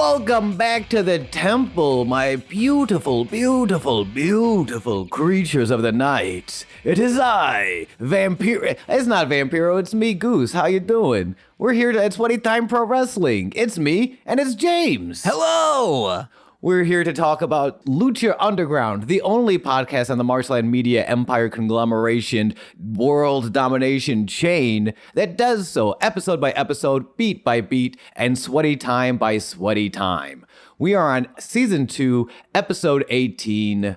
Welcome back to the temple, my beautiful, beautiful, beautiful creatures of the night. It is I, Vampiro. It's not Vampiro, it's me, Goose. How you doing? We're here at S2e18 Time Pro Wrestling. It's me, and it's James. Hello! We're here to talk about Lucha Underground, the only podcast on the Marshland Media Empire conglomeration world domination chain that does so episode by episode, beat by beat, and sweaty time by sweaty time. We are on season 2, episode 18,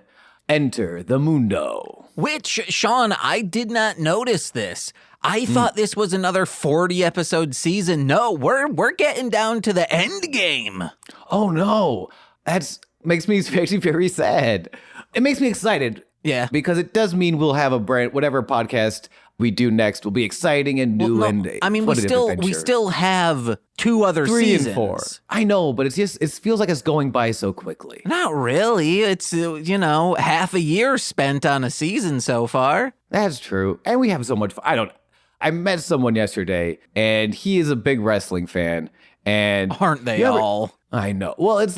Enter the Mundo. Which, Sean, I did not notice this. I thought this was another 40-episode season. No, we're getting down to the end game. Oh no. That makes me actually very sad. It makes me excited. Yeah. Because it does mean we'll have a brand, whatever podcast we do next will be exciting and new. I mean, we still have 2 other 3 seasons. and 4. I know, but it feels like it's going by so quickly. Not really. It's, half a year spent on a season so far. That's true. And we have so much fun. I met someone yesterday and he is a big wrestling fan. And aren't they all? I know. Well, it's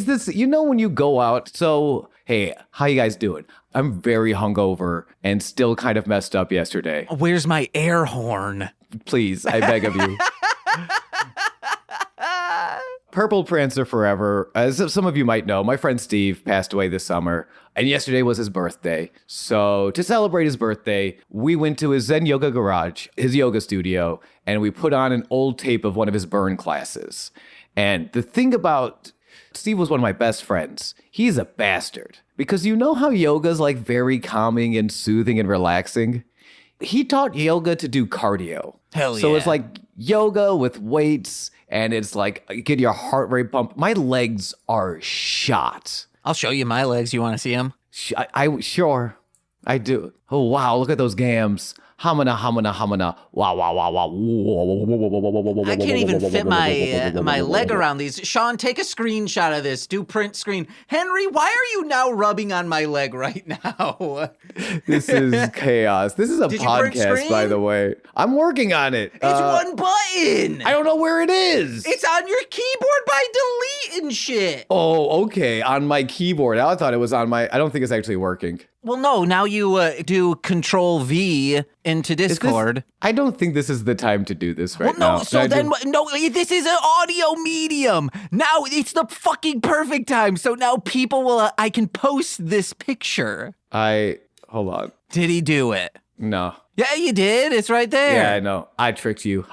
this, when you go out, so, hey, how you guys doing? I'm very hungover and still kind of messed up yesterday. Where's my air horn? Please, I beg of you. Purple Prancer Forever. As some of you might know, my friend Steve passed away this summer, and yesterday was his birthday. So to celebrate his birthday, we went to his Zen Yoga Garage, his yoga studio, and we put on an old tape of one of his burn classes. And the thing about Steve was one of my best friends. He's a bastard. Because you know how yoga's like very calming and soothing and relaxing? He taught yoga to do cardio. Hell yeah. So it's like yoga with weights, and it's like get your heart rate pump. My legs are shot. I'll show you my legs. You want to see them? Sure. I do. Oh, wow. Look at those gams. Hamana, hamana, hamana. Wow, wow, wow, wow. I can't even fit my leg around these. Sean, take a screenshot of this. Do print screen. Henry, why are you now rubbing on my leg right now? This is chaos. This is a podcast, by the way. I'm working on it. It's one button. I don't know where it is. It's on your keyboard by deleting shit. Oh, okay. On my keyboard. I thought it was on my... I don't think it's actually working. Well, no, now you do Control V into Discord. I don't think this is the time to do this right now. This is an audio medium. Now it's the fucking perfect time. So now people will, I can post this picture. Hold on. Did he do it? No. Yeah, you did. It's right there. Yeah, I know. I tricked you.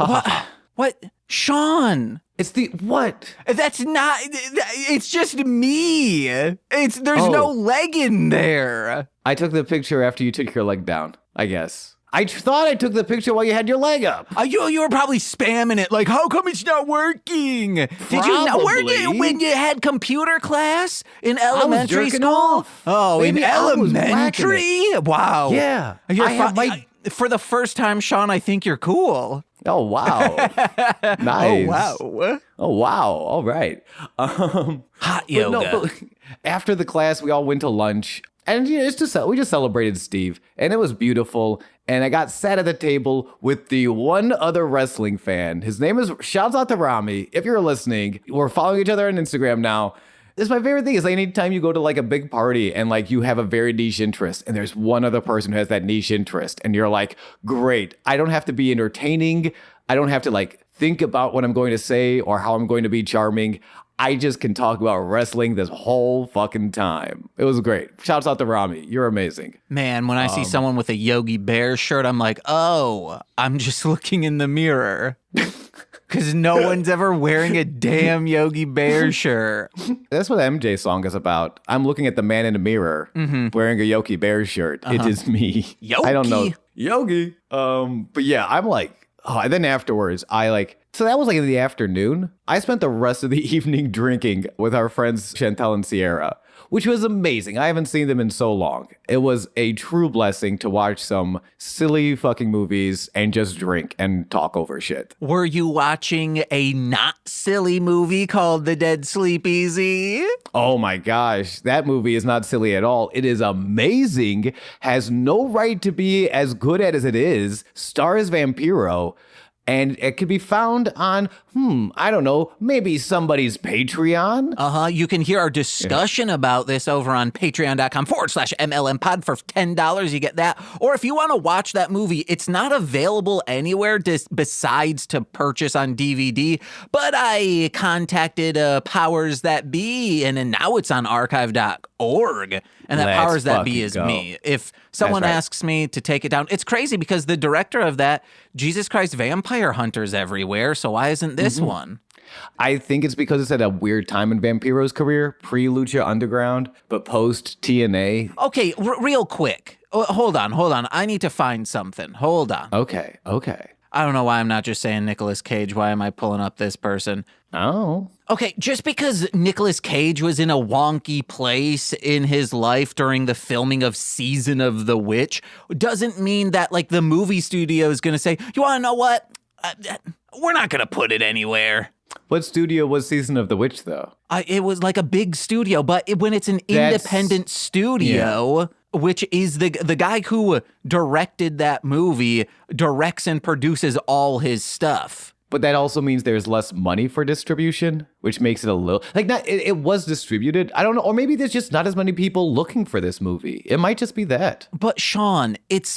What? Sean. It's the what? That's not. It's just me. There's no leg in there. I took the picture after you took your leg down, I guess. I thought I took the picture while you had your leg up. You were probably spamming it. Like, how come it's not working? Did you know when you had computer class in elementary school? Off. Oh, Maybe in elementary? Wow. Yeah. For the first time, Sean, I think you're cool. Oh, wow. Nice. Oh, wow. Oh, wow. All right. Hot yoga. But after the class, we all went to lunch. And we just celebrated Steve. And it was beautiful. And I got sat at the table with the one other wrestling fan. His name is... Shouts out to Rami. If you're listening, we're following each other on Instagram now. This is my favorite thing is like anytime you go to like a big party and like you have a very niche interest and there's one other person who has that niche interest and you're like, great, I don't have to be entertaining. I don't have to like think about what I'm going to say or how I'm going to be charming. I just can talk about wrestling this whole fucking time. It was great. Shouts out to Rami. You're amazing. Man, when I see someone with a Yogi Bear shirt, I'm like, oh, I'm just looking in the mirror. Because no one's ever wearing a damn Yogi Bear shirt. That's what the MJ song is about. I'm looking at the man in the mirror wearing a Yogi Bear shirt. It is me. Yogi. I don't know. Yogi. But yeah, I'm like, and then afterwards, so that was like in the afternoon. I spent the rest of the evening drinking with our friends Chantel and Sierra, which was amazing. I haven't seen them in so long. It was a true blessing to watch some silly fucking movies and just drink and talk over shit. Were you watching a not silly movie called The Dead Sleep Easy? Oh my gosh, that movie is not silly at all. It is amazing, has no right to be as good as it is, stars Vampiro. And it could be found on, I don't know, maybe somebody's Patreon. You can hear our discussion about this over on patreon.com/MLMpod for $10. You get that. Or if you want to watch that movie, it's not available anywhere besides to purchase on DVD. But I contacted powers that be, and then now it's on archive.org. And that powers that be is me. If someone asks me to take it down, it's crazy because the director of that, Jesus Christ, Vampire Hunters everywhere. So why isn't this one? I think it's because it's at a weird time in Vampiro's career, pre-Lucha Underground, but post-TNA. Okay, real quick. Hold on. I need to find something. Hold on. Okay. I don't know why I'm not just saying Nicolas Cage. Why am I pulling up this person? Oh. Okay, just because Nicolas Cage was in a wonky place in his life during the filming of Season of the Witch doesn't mean that, like, the movie studio is going to say, you want to know what? We're not going to put it anywhere. What studio was Season of the Witch, though? It was like a big studio, but when it's an independent studio, which is the guy who directed that movie, directs and produces all his stuff. But that also means there's less money for distribution, which makes it a little like it was distributed. I don't know. Or maybe there's just not as many people looking for this movie. It might just be that. But Sean, it's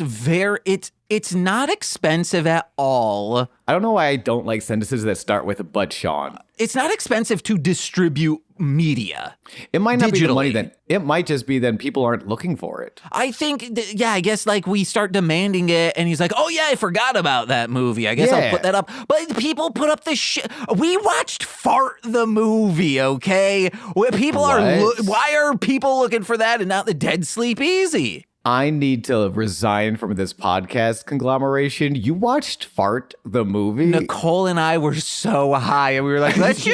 not expensive at all. I don't know why I don't like sentences that start with "but Sean." It's not expensive to distribute media. It might not digitally. be the money then. It might just be then people aren't looking for it. I think, I guess like we start demanding it and he's like, oh yeah, I forgot about that movie. I guess I'll put that up. But people put up this shit. We watched Fart the movie, okay? People why are people looking for that and not The Dead Sleep Easy? I need to resign from this podcast conglomeration. You watched Fart the movie? Nicole and I were so high and we were like, let's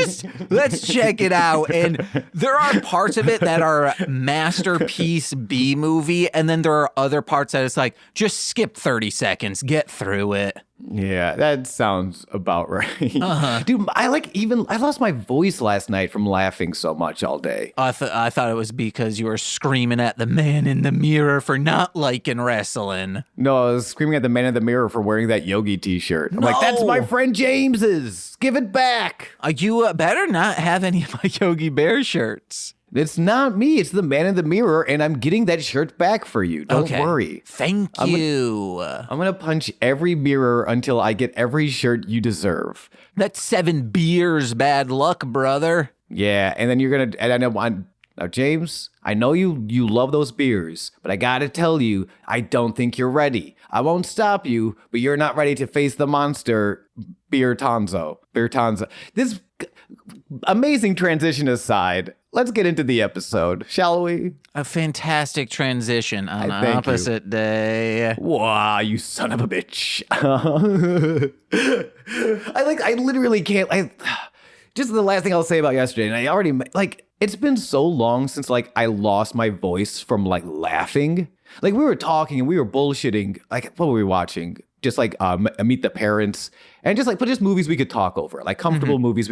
check it out. And there are parts of it that are masterpiece B movie. And then there are other parts that it's like, just skip 30 seconds, get through it. Yeah, that sounds about right. Dude, I lost my voice last night from laughing so much all day. I thought it was because you were screaming at the man in the mirror for not liking wrestling. No, I was screaming at the man in the mirror for wearing that Yogi t-shirt. I'm like, that's my friend James's. Give it back. You better not have any of my Yogi Bear shirts. It's not me. It's the man in the mirror, and I'm getting that shirt back for you. Don't worry. Thank you. I'm going to punch every mirror until I get every shirt you deserve. That's 7 beers, bad luck, brother. Yeah, and then you're going to... Now, James, I know you love those beers, but I got to tell you, I don't think you're ready. I won't stop you, but you're not ready to face the monster, Beer Tonzo. This amazing transition aside... Let's get into the episode, shall we? A fantastic transition on opposite day. Wow, you son of a bitch. I literally can't. Just the last thing I'll say about yesterday, and I already, it's been so long since, I lost my voice from, laughing. We were talking and we were bullshitting. What were we watching? Just Meet the Parents, and just movies we could talk over, comfortable movies.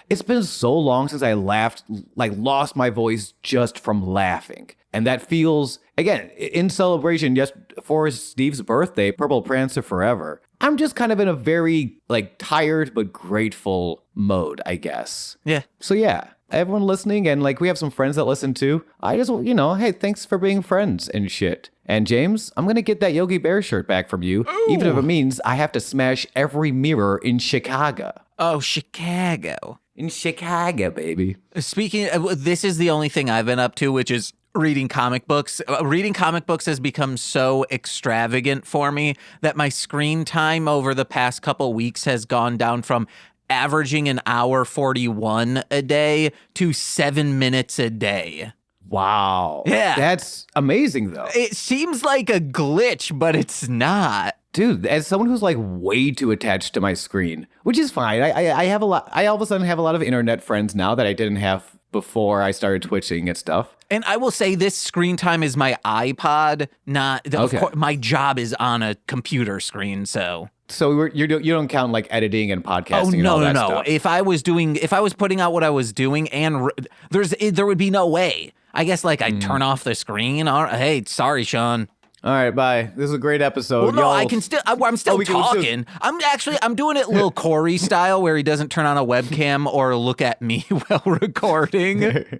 It's been so long since I laughed, lost my voice just from laughing. And that feels, again, in celebration, for Steve's birthday, Purple Prancer Forever. I'm just kind of in a very, tired but grateful mode, I guess. Yeah. So yeah, everyone listening, and we have some friends that listen too. I just, hey, thanks for being friends and shit. And James, I'm going to get that Yogi Bear shirt back from you, even if it means I have to smash every mirror in Chicago. Oh, Chicago. In Chicago, baby. Speaking of, this is the only thing I've been up to, which is reading comic books. Reading comic books has become so extravagant for me that my screen time over the past couple weeks has gone down from averaging an hour 41 a day to 7 minutes a day. Wow. Yeah. That's amazing, though. It seems like a glitch, but it's not. Dude, as someone who's way too attached to my screen, which is fine. I have a lot. I all of a sudden have a lot of internet friends now that I didn't have before I started twitching and stuff. And I will say this screen time is my iPod, not of course, my job is on a computer screen, so. So you don't count editing and podcasting and all that stuff. If I was putting out what I was doing, and there would be no way. I guess I turn off the screen. Hey, sorry, Sean. All right, bye. This is a great episode. Well, no, Y'all- I can still. I'm still talking. I'm doing it a little Corey style, where he doesn't turn on a webcam or look at me while recording.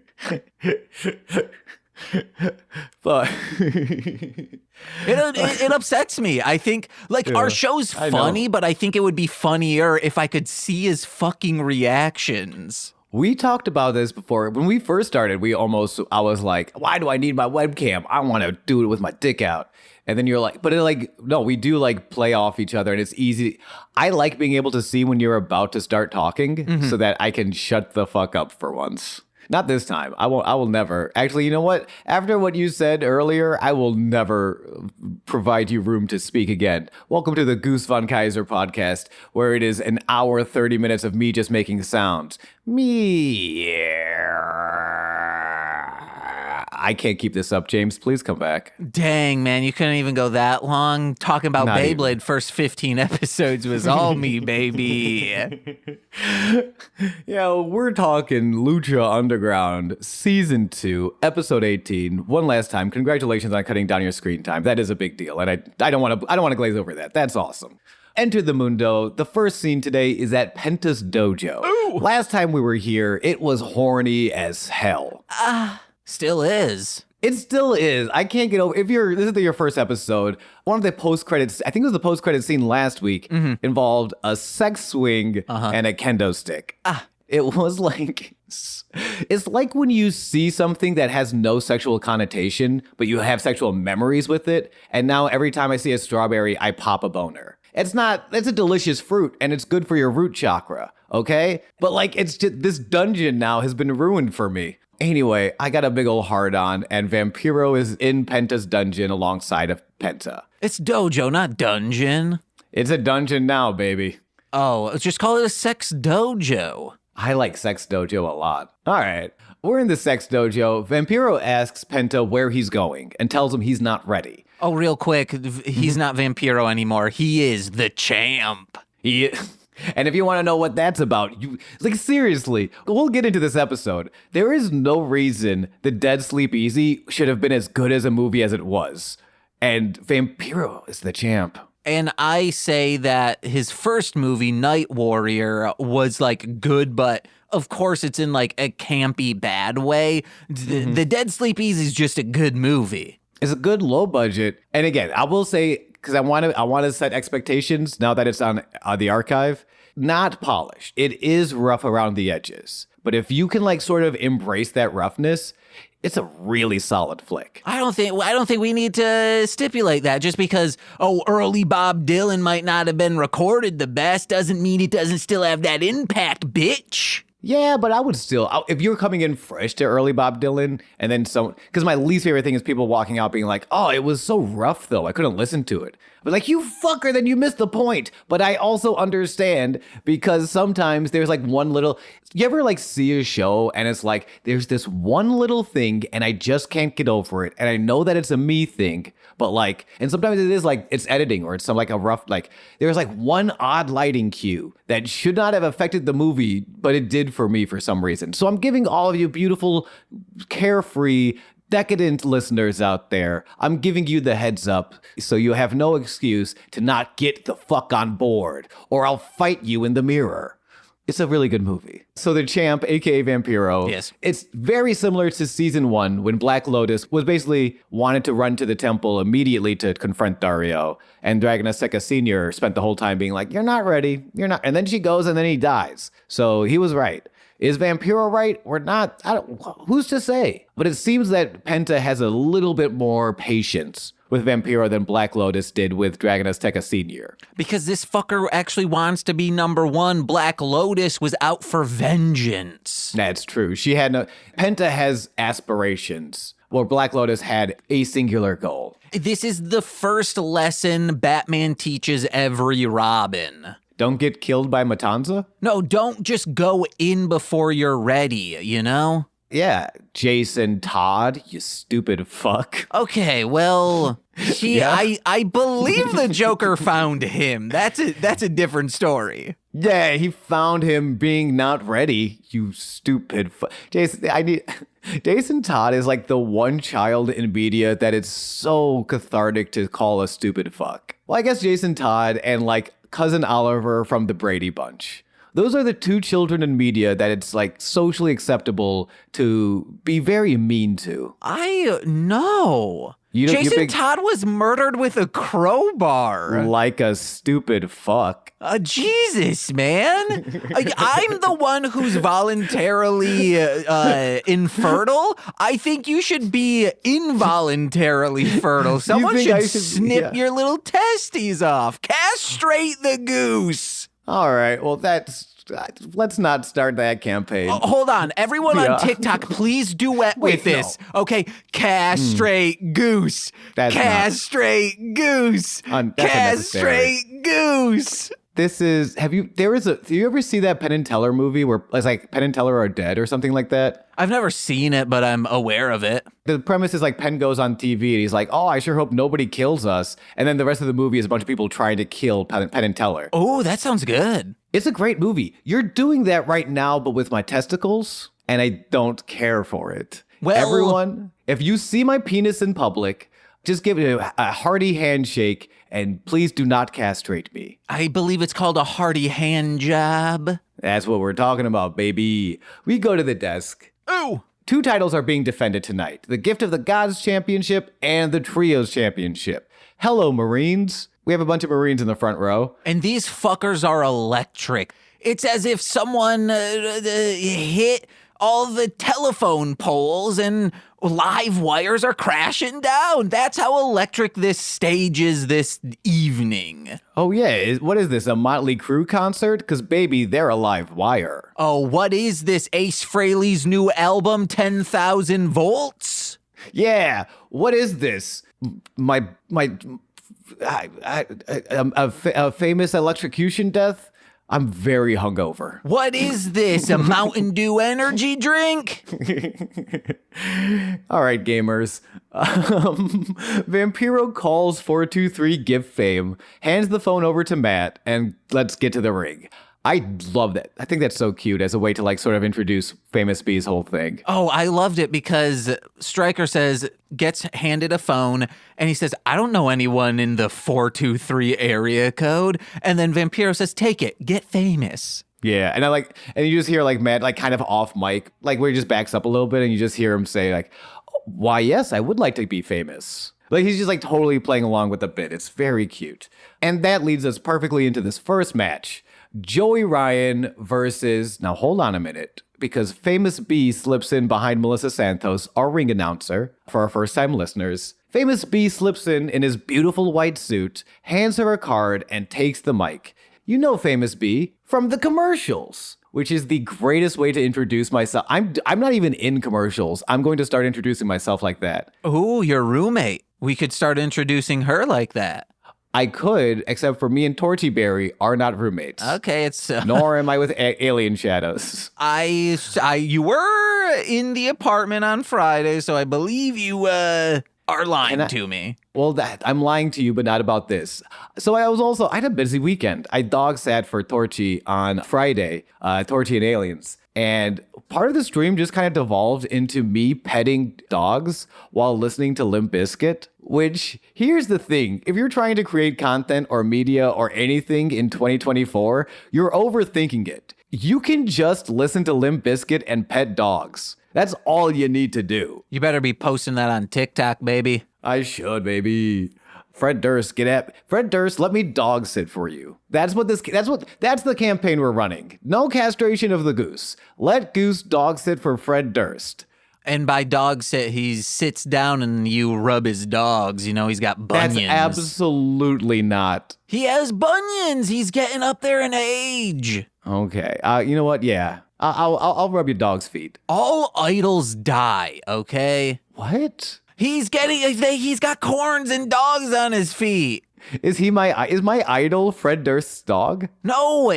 But It upsets me. I think our show's funny, but I think it would be funnier if I could see his fucking reactions. we talked about this before. When we first started, I was like, why do I need my webcam? I want to do it with my dick out. And then you're like, no, we do like play off each other and it's easy. I like being able to see when you're about to start talking so that I can shut the fuck up for once. Not this time. I will never. Actually, you know what? After what you said earlier, I will never provide you room to speak again. Welcome to the Goose Von Kaiser podcast, where it is an hour, 30 minutes of me just making sounds. I can't keep this up, James. Please come back. Dang, man, you couldn't even go that long. Talking about Not Beyblade even. First 15 episodes was all me, baby. Yeah, we're talking Lucha Underground, Season 2, Episode 18. One last time, congratulations on cutting down your screen time. That is a big deal, and I don't want to glaze over that. That's awesome. Enter the Mundo. The first scene today is at Penta's dojo. Ooh. Last time we were here, it was horny as hell. Still is. It still is. I can't get over. This is your first episode, one of the post credits, I think it was the post credit scene last week, involved a sex swing and a kendo stick. It was like, it's like when you see something that has no sexual connotation, but you have sexual memories with it. And now every time I see a strawberry, I pop a boner. It's a delicious fruit and it's good for your root chakra. Okay. But like, it's just, this dungeon now has been ruined for me. Anyway, I got a big old hard on, and Vampiro is in Penta's dungeon alongside of Penta. It's dojo, not dungeon. It's a dungeon now, baby. Oh, let's just call it a sex dojo. I like Sex Dojo a lot. All right, we're in the Sex Dojo. Vampiro asks Penta where he's going and tells him he's not ready. Oh, real quick, he's not Vampiro anymore. He is the champ. And if you want to know what that's about, seriously, we'll get into this episode. There is no reason The Dead Sleep Easy should have been as good as a movie as it was. And Vampiro is the champ. And I say that his first movie, Night Warrior, was like good, but of course it's in like a campy bad way. The Dead Sleep Easy is just a good movie. It's a good low budget. And again, I will say, because I want to set expectations now that it's on the archive. Not polished. It is rough around the edges. But if you can like sort of embrace that roughness, it's a really solid flick. I don't think we need to stipulate that. Just because early Bob Dylan might not have been recorded the best doesn't mean it doesn't still have that impact, bitch. Yeah, but I would still, if you're coming in fresh to early Bob Dylan, and then because my least favorite thing is people walking out being like, oh, it was so rough though, I couldn't listen to it. But like, you fucker, then you missed the point. But I also understand, because sometimes there's like one little, you ever like see a show and it's like, there's this one little thing and I just can't get over it. And I know that it's a me thing, but like, and sometimes it is like, it's editing or it's some like a rough, like there's like one odd lighting cue that should not have affected the movie, but it did for me for some reason. So I'm giving all of you beautiful, carefree, decadent listeners out there, I'm giving you the heads up so you have no excuse to not get the fuck on board, or I'll fight you in the mirror. It's a really good movie. So the champ, aka Vampiro, yes, it's very similar to season 1 when Black Lotus was basically wanted to run to the temple immediately to confront Dario, and Dragon Azteca Sr. spent the whole time being like, you're not ready, you're not, and then she goes and then he dies. So he was right. Is Vampiro right or not? Who's to say? But it seems that Penta has a little bit more patience with Vampiro than Black Lotus did with Dragon Azteca Sr. Because this fucker actually wants to be number one. Black Lotus was out for vengeance. That's true. Penta has aspirations, where Black Lotus had a singular goal. This is the first lesson Batman teaches every Robin. Don't get killed by Matanza? No, don't just go in before you're ready, you know? Yeah, Jason Todd, you stupid fuck. Okay, well, I believe the Joker found him. That's a different story. Yeah, he found him being not ready, you stupid fuck. Jason, Jason Todd is like the one child in media that it's so cathartic to call a stupid fuck. Well, I guess Jason Todd and like cousin Oliver from the Brady Bunch. Those are the two children in media that it's like socially acceptable to be very mean to. I know. Jason Todd was murdered with a crowbar. Like a stupid fuck. Jesus, man. I'm the one who's voluntarily infertile. I think you should be involuntarily fertile. Someone should snip your little testes off. Castrate the goose. All right, well, let's not start that campaign. Hold on. Everyone on TikTok, please duet with this. No. Okay, castrate goose. Castrate goose. Castrate goose. This is, do you ever see that Penn and Teller movie where it's like Penn and Teller are dead or something like that? I've never seen it, but I'm aware of it. The premise is like Penn goes on TV and he's like, oh, I sure hope nobody kills us. And then the rest of the movie is a bunch of people trying to kill Penn and Teller. Oh, that sounds good. It's a great movie. You're doing that right now, but with my testicles, and I don't care for it. Well, everyone, if you see my penis in public, just give it a hearty handshake, and please do not castrate me. I believe it's called a hearty hand job. That's what we're talking about, baby. We go to the desk. Ooh. 2 titles are being defended tonight. The Gift of the Gods Championship and the Trios Championship. Hello, Marines. We have a bunch of Marines in the front row. And these fuckers are electric. It's as if someone hit all the telephone poles and live wires are crashing down. That's how electric this stage is this evening. Oh, yeah. What is this, a Motley Crue concert? Because, baby, they're a live wire. Oh, what is this, Ace Frehley's new album, 10,000 Volts? Yeah. What is this? A famous electrocution death? I'm very hungover. What is this, a Mountain Dew energy drink? All right, gamers. Vampiro calls 423 give fame, hands the phone over to Matt, and let's get to the ring. I love that. I think that's so cute as a way to like sort of introduce Famous B's whole thing. Oh, I loved it because Stryker gets handed a phone and he says, I don't know anyone in the 423 area code. And then Vampiro says, take it, get famous. Yeah, and you just hear like Matt like kind of off mic, like where he just backs up a little bit and you just hear him say like, why, yes, I would like to be famous. Like he's just like totally playing along with the bit. It's very cute. And that leads us perfectly into this first match. Joey Ryan versus, now hold on a minute, because Famous B slips in behind Melissa Santos, our ring announcer, for our first-time listeners. Famous B slips in his beautiful white suit, hands her a card, and takes the mic. You know Famous B from the commercials, which is the greatest way to introduce myself. I'm not even in commercials. I'm going to start introducing myself like that. Ooh, your roommate. We could start introducing her like that. I could, except for me and Torchy Berry are not roommates. Okay, it's... Nor am I with Alien Shadows. You were in the apartment on Friday, so I believe you are lying to me. Well, I'm lying to you, but not about this. So I had a busy weekend. I dog sat for Torchy on Friday, Torchy and Aliens. And part of the stream just kind of devolved into me petting dogs while listening to Limp Bizkit, which, here's the thing. If you're trying to create content or media or anything in 2024, you're overthinking it. You can just listen to Limp Bizkit and pet dogs. That's all you need to do. You better be posting that on TikTok, baby. I should, baby. Fred Durst, Fred Durst, let me dog sit for you. That's the campaign we're running. No castration of the goose. Let Goose dog sit for Fred Durst. And by dog sit, he sits down and you rub his dogs. You know, he's got bunions. That's absolutely not. He has bunions. He's getting up there in age. Okay. You know what? Yeah. I'll rub your dog's feet. All idols die, okay? What? He's got corns and dogs on his feet. Is my idol Fred Durst's dog? No,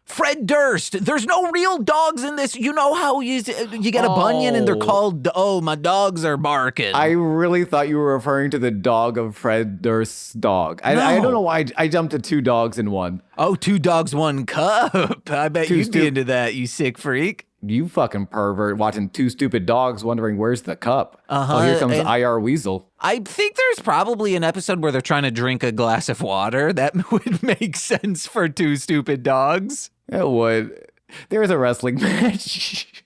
Fred Durst. There's no real dogs in this. You know how you get a bunion and they're called, my dogs are barking. I really thought you were referring to the dog of Fred Durst's dog. I don't know why I jumped to 2 dogs in one. Oh, 2 dogs, 1 cup. I bet you'd be into that, you sick freak. You fucking pervert watching two stupid dogs wondering where's the cup. Uh-huh, Oh, here comes and- IR Weasel. I think there's probably an episode where they're trying to drink a glass of water. That would make sense for two stupid dogs. It would. There's a wrestling match.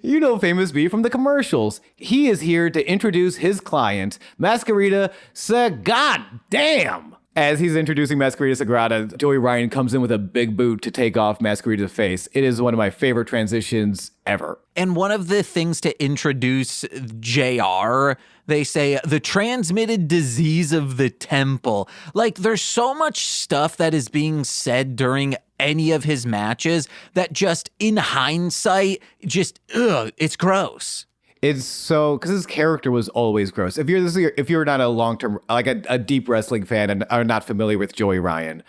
You know Famous B from the commercials. He is here to introduce his client, Masquerita Sagrada. As he's introducing Masquerita Sagrada, Joey Ryan comes in with a big boot to take off Masquerita's face. It is one of my favorite transitions ever. And one of the things to introduce JR, they say the transmitted disease of the temple. Like, there's so much stuff that is being said during any of his matches that just in hindsight, it's gross. It's so, because his character was always gross. If you're not a long-term, like a deep wrestling fan and are not familiar with Joey Ryan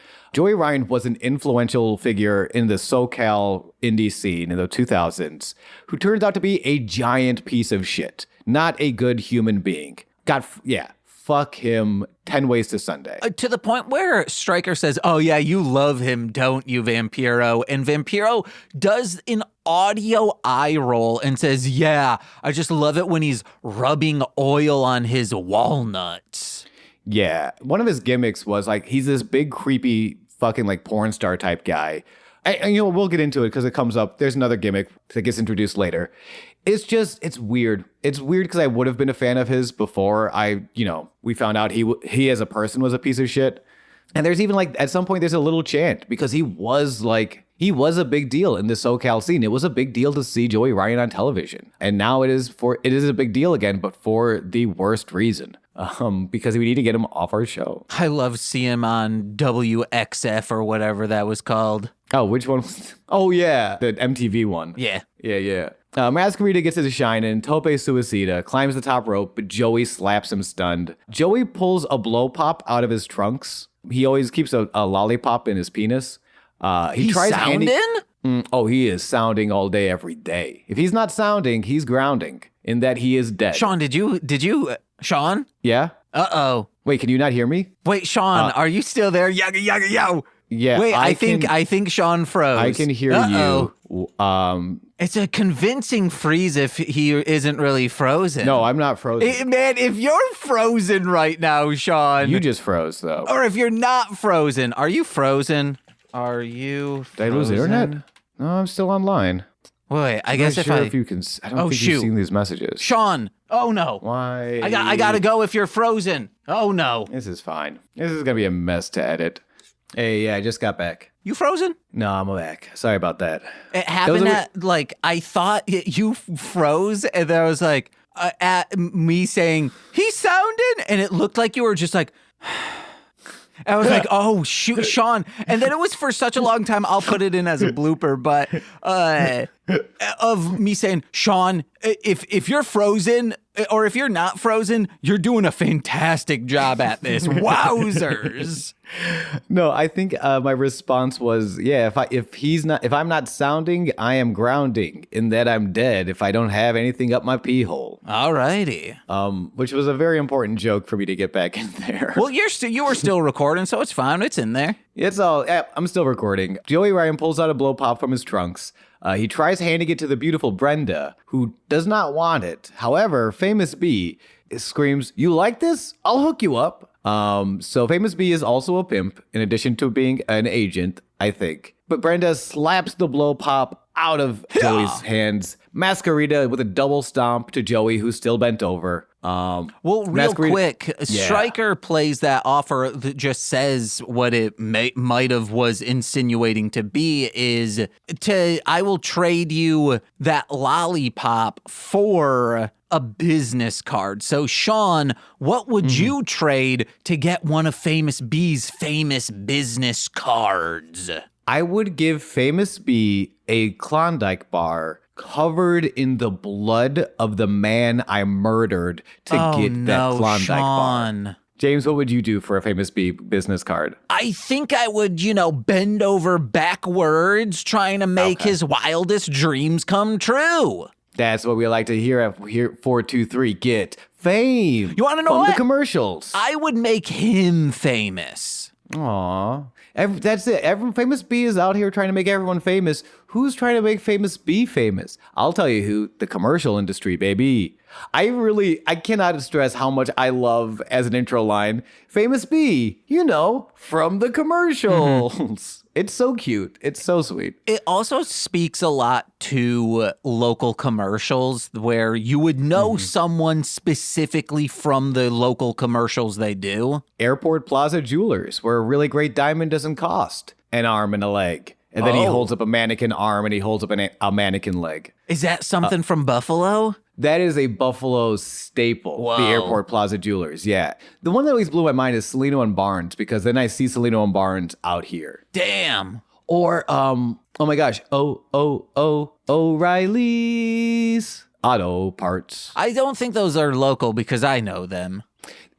was an influential figure in the SoCal indie scene in the 2000s who turns out to be a giant piece of shit. Not a good human being. Fuck him 10 ways to Sunday. To the point where Stryker says, oh yeah, you love him, don't you, Vampiro? And Vampiro does an audio eye roll and says, yeah, I just love it when he's rubbing oil on his walnuts. Yeah. One of his gimmicks was like, he's this big, creepy, fucking like porn star type guy. And we'll get into it because it comes up. There's another gimmick that gets introduced later. It's weird. It's weird because I would have been a fan of his before we found out he as a person was a piece of shit. And there's even like, at some point, there's a little chant because he was a big deal in the SoCal scene. It was a big deal to see Joey Ryan on television. And now it is a big deal again, but for the worst reason. Because we need to get him off our show. I love seeing him on WXF or whatever that was called. Oh, which one? Oh, yeah. The MTV one. Yeah. Yeah. Masquerita gets his shine in. Tope Suicida climbs the top rope, but Joey slaps him stunned. Joey pulls a blow pop out of his trunks. He always keeps a lollipop in his penis. He tries sounding? He is sounding all day, every day. If he's not sounding, he's grounding in that he is dead. Sean, did you, Sean? Yeah? Uh-oh. Wait, can you not hear me? Wait, Sean, are you still there? Yaga, yaga, yo. Yeah. Wait, I think Sean froze. I can hear you. It's a convincing freeze if he isn't really frozen. No, I'm not frozen. Man, if you're frozen right now, Sean. You just froze, though. Or if you're not frozen. Are you frozen? Are you frozen? Did I lose internet? No, I'm still online. Wait, I guess if you can. I don't think you've seen these messages. Sean. Oh, no. Why? I gotta go if you're frozen. Oh, no. This is fine. This is going to be a mess to edit. Hey, yeah, I just got back. You frozen? No, I'm back. Sorry about that. It happened I thought you froze, and then I was like, at me saying, he's sounding, and it looked like you were just like, I was like, oh, shoot, Sean. And then it was for such a long time, I'll put it in as a blooper, but of me saying, Sean, if you're frozen, or if you're not frozen, you're doing a fantastic job at this. Wowzers. No, I think my response was, yeah, if I'm not sounding, I am grounding in that I'm dead if I don't have anything up my pee hole. Alrighty. Which was a very important joke for me to get back in there. Well, you were still recording, so it's fine. It's in there. I'm still recording. Joey Ryan pulls out a blow pop from his trunks. He tries handing it to the beautiful Brenda, who does not want it. However, Famous B screams, "You like this? I'll hook you up." So Famous B is also a pimp, in addition to being an agent, I think. But Brenda slaps the blow pop out of Joey's hands. Masquerita with a double stomp to Joey, who's still bent over. Real quick, Stryker plays that offer that just says what it might have was insinuating to be is I will trade you that lollipop for a business card. So Sean, what would you trade to get one of Famous B's famous business cards? I would give Famous B a Klondike bar covered in the blood of the man I murdered to get that Klondike bar. James, what would you do for a Famous B business card? I think I would, bend over backwards trying to make his wildest dreams come true. That's what we like to hear at 423. Get fame. You want to know from what? the commercials. I would make him famous. Aw. That's it. Everyone, Famous B is out here trying to make everyone famous. Who's trying to make Famous B famous? I'll tell you who. The commercial industry, baby. I cannot stress how much I love as an intro line, Famous B, from the commercials. It's so cute. It's so sweet. It also speaks a lot to local commercials where you would know someone specifically from the local commercials they do. Airport Plaza Jewelers, where a really great diamond doesn't cost an arm and a leg. And then he holds up a mannequin arm and he holds up a mannequin leg. Is that something from Buffalo? That is a Buffalo staple, Whoa. The Airport Plaza Jewelers, yeah. The one that always blew my mind is Celino and Barnes, because then I see Celino and Barnes out here. Damn. Or, oh my gosh, O'Reilly's Auto Parts. I don't think those are local because I know them.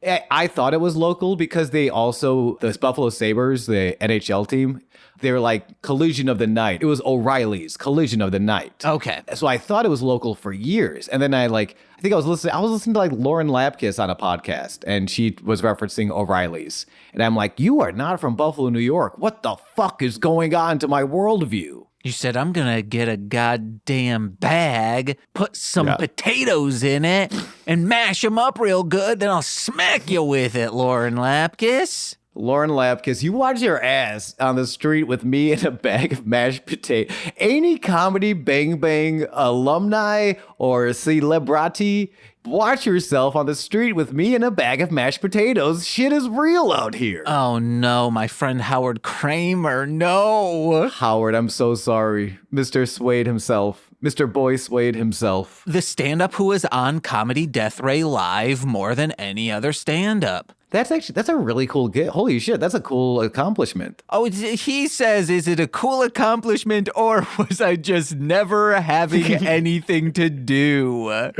I thought it was local because they also, the Buffalo Sabres, the NHL team, they're like Collision of the Night. It was O'Reilly's Collision of the Night. Okay. So I thought it was local for years. And then I was listening to like Lauren Lapkus on a podcast, and she was referencing O'Reilly's. And I'm like, you are not from Buffalo, New York. What the fuck is going on to my worldview? You said, I'm going to get a goddamn bag, put some potatoes in it, and mash them up real good. Then I'll smack you with it, Lauren Lapkus. Lauren Lapkus, you watch your ass on the street with me and a bag of mashed potato. Any comedy Bang Bang alumni or celebrity, watch yourself on the street with me and a bag of mashed potatoes. Shit is real out here. Oh no, my friend Howard Kramer, no. Howard, I'm so sorry. Mr. Suede himself. Mr. Boy Suede himself. The stand-up who is on Comedy Death Ray Live more than any other stand-up. That's a really cool get. Holy shit, that's a cool accomplishment. Oh, he says, is it a cool accomplishment or was I just never having anything to do?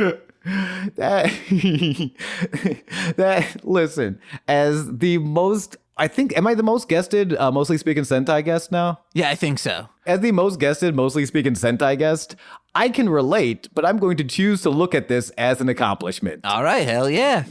Listen, as the most, am I the most guested, Mostly Speaking Sentai guest now? Yeah, I think so. As the most guested, Mostly Speaking Sentai guest, I can relate, but I'm going to choose to look at this as an accomplishment. All right, hell yeah.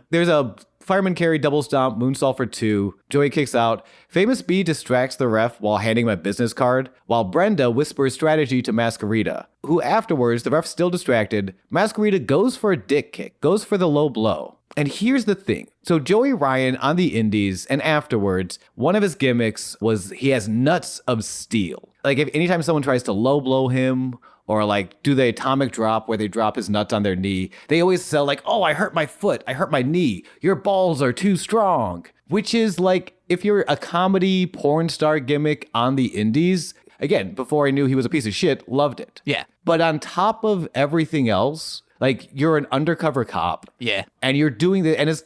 There's a Fireman Carry double stomp, moonsault for 2. Joey kicks out. Famous B distracts the ref while handing him a business card, while Brenda whispers strategy to Masquerita, who afterwards, the ref's still distracted, Masquerita goes for a dick kick, goes for the low blow. And here's the thing. So Joey Ryan on the indies and afterwards, one of his gimmicks was he has nuts of steel. Like if anytime someone tries to low blow him or like do the atomic drop where they drop his nuts on their knee, they always sell like, oh, I hurt my foot, I hurt my knee, your balls are too strong. Which is like, if you're a comedy porn star gimmick on the indies, again, before I knew he was a piece of shit, loved it. Yeah. But on top of everything else, like you're an undercover cop. Yeah. And you're doing the, and it's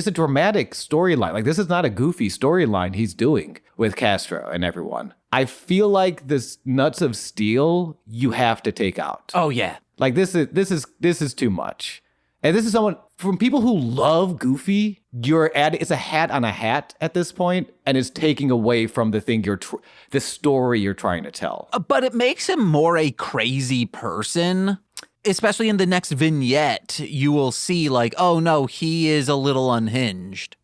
a dramatic storyline. Like this is not a goofy storyline he's doing with Castro and everyone. I feel like this nuts of steel you have to take out. Oh yeah. Like this is too much. And this is someone from people who love Goofy. It's a hat on a hat at this point, and it's taking away from the thing the story you're trying to tell. But it makes him more a crazy person. Especially in the next vignette, you will see like, oh no, he is a little unhinged.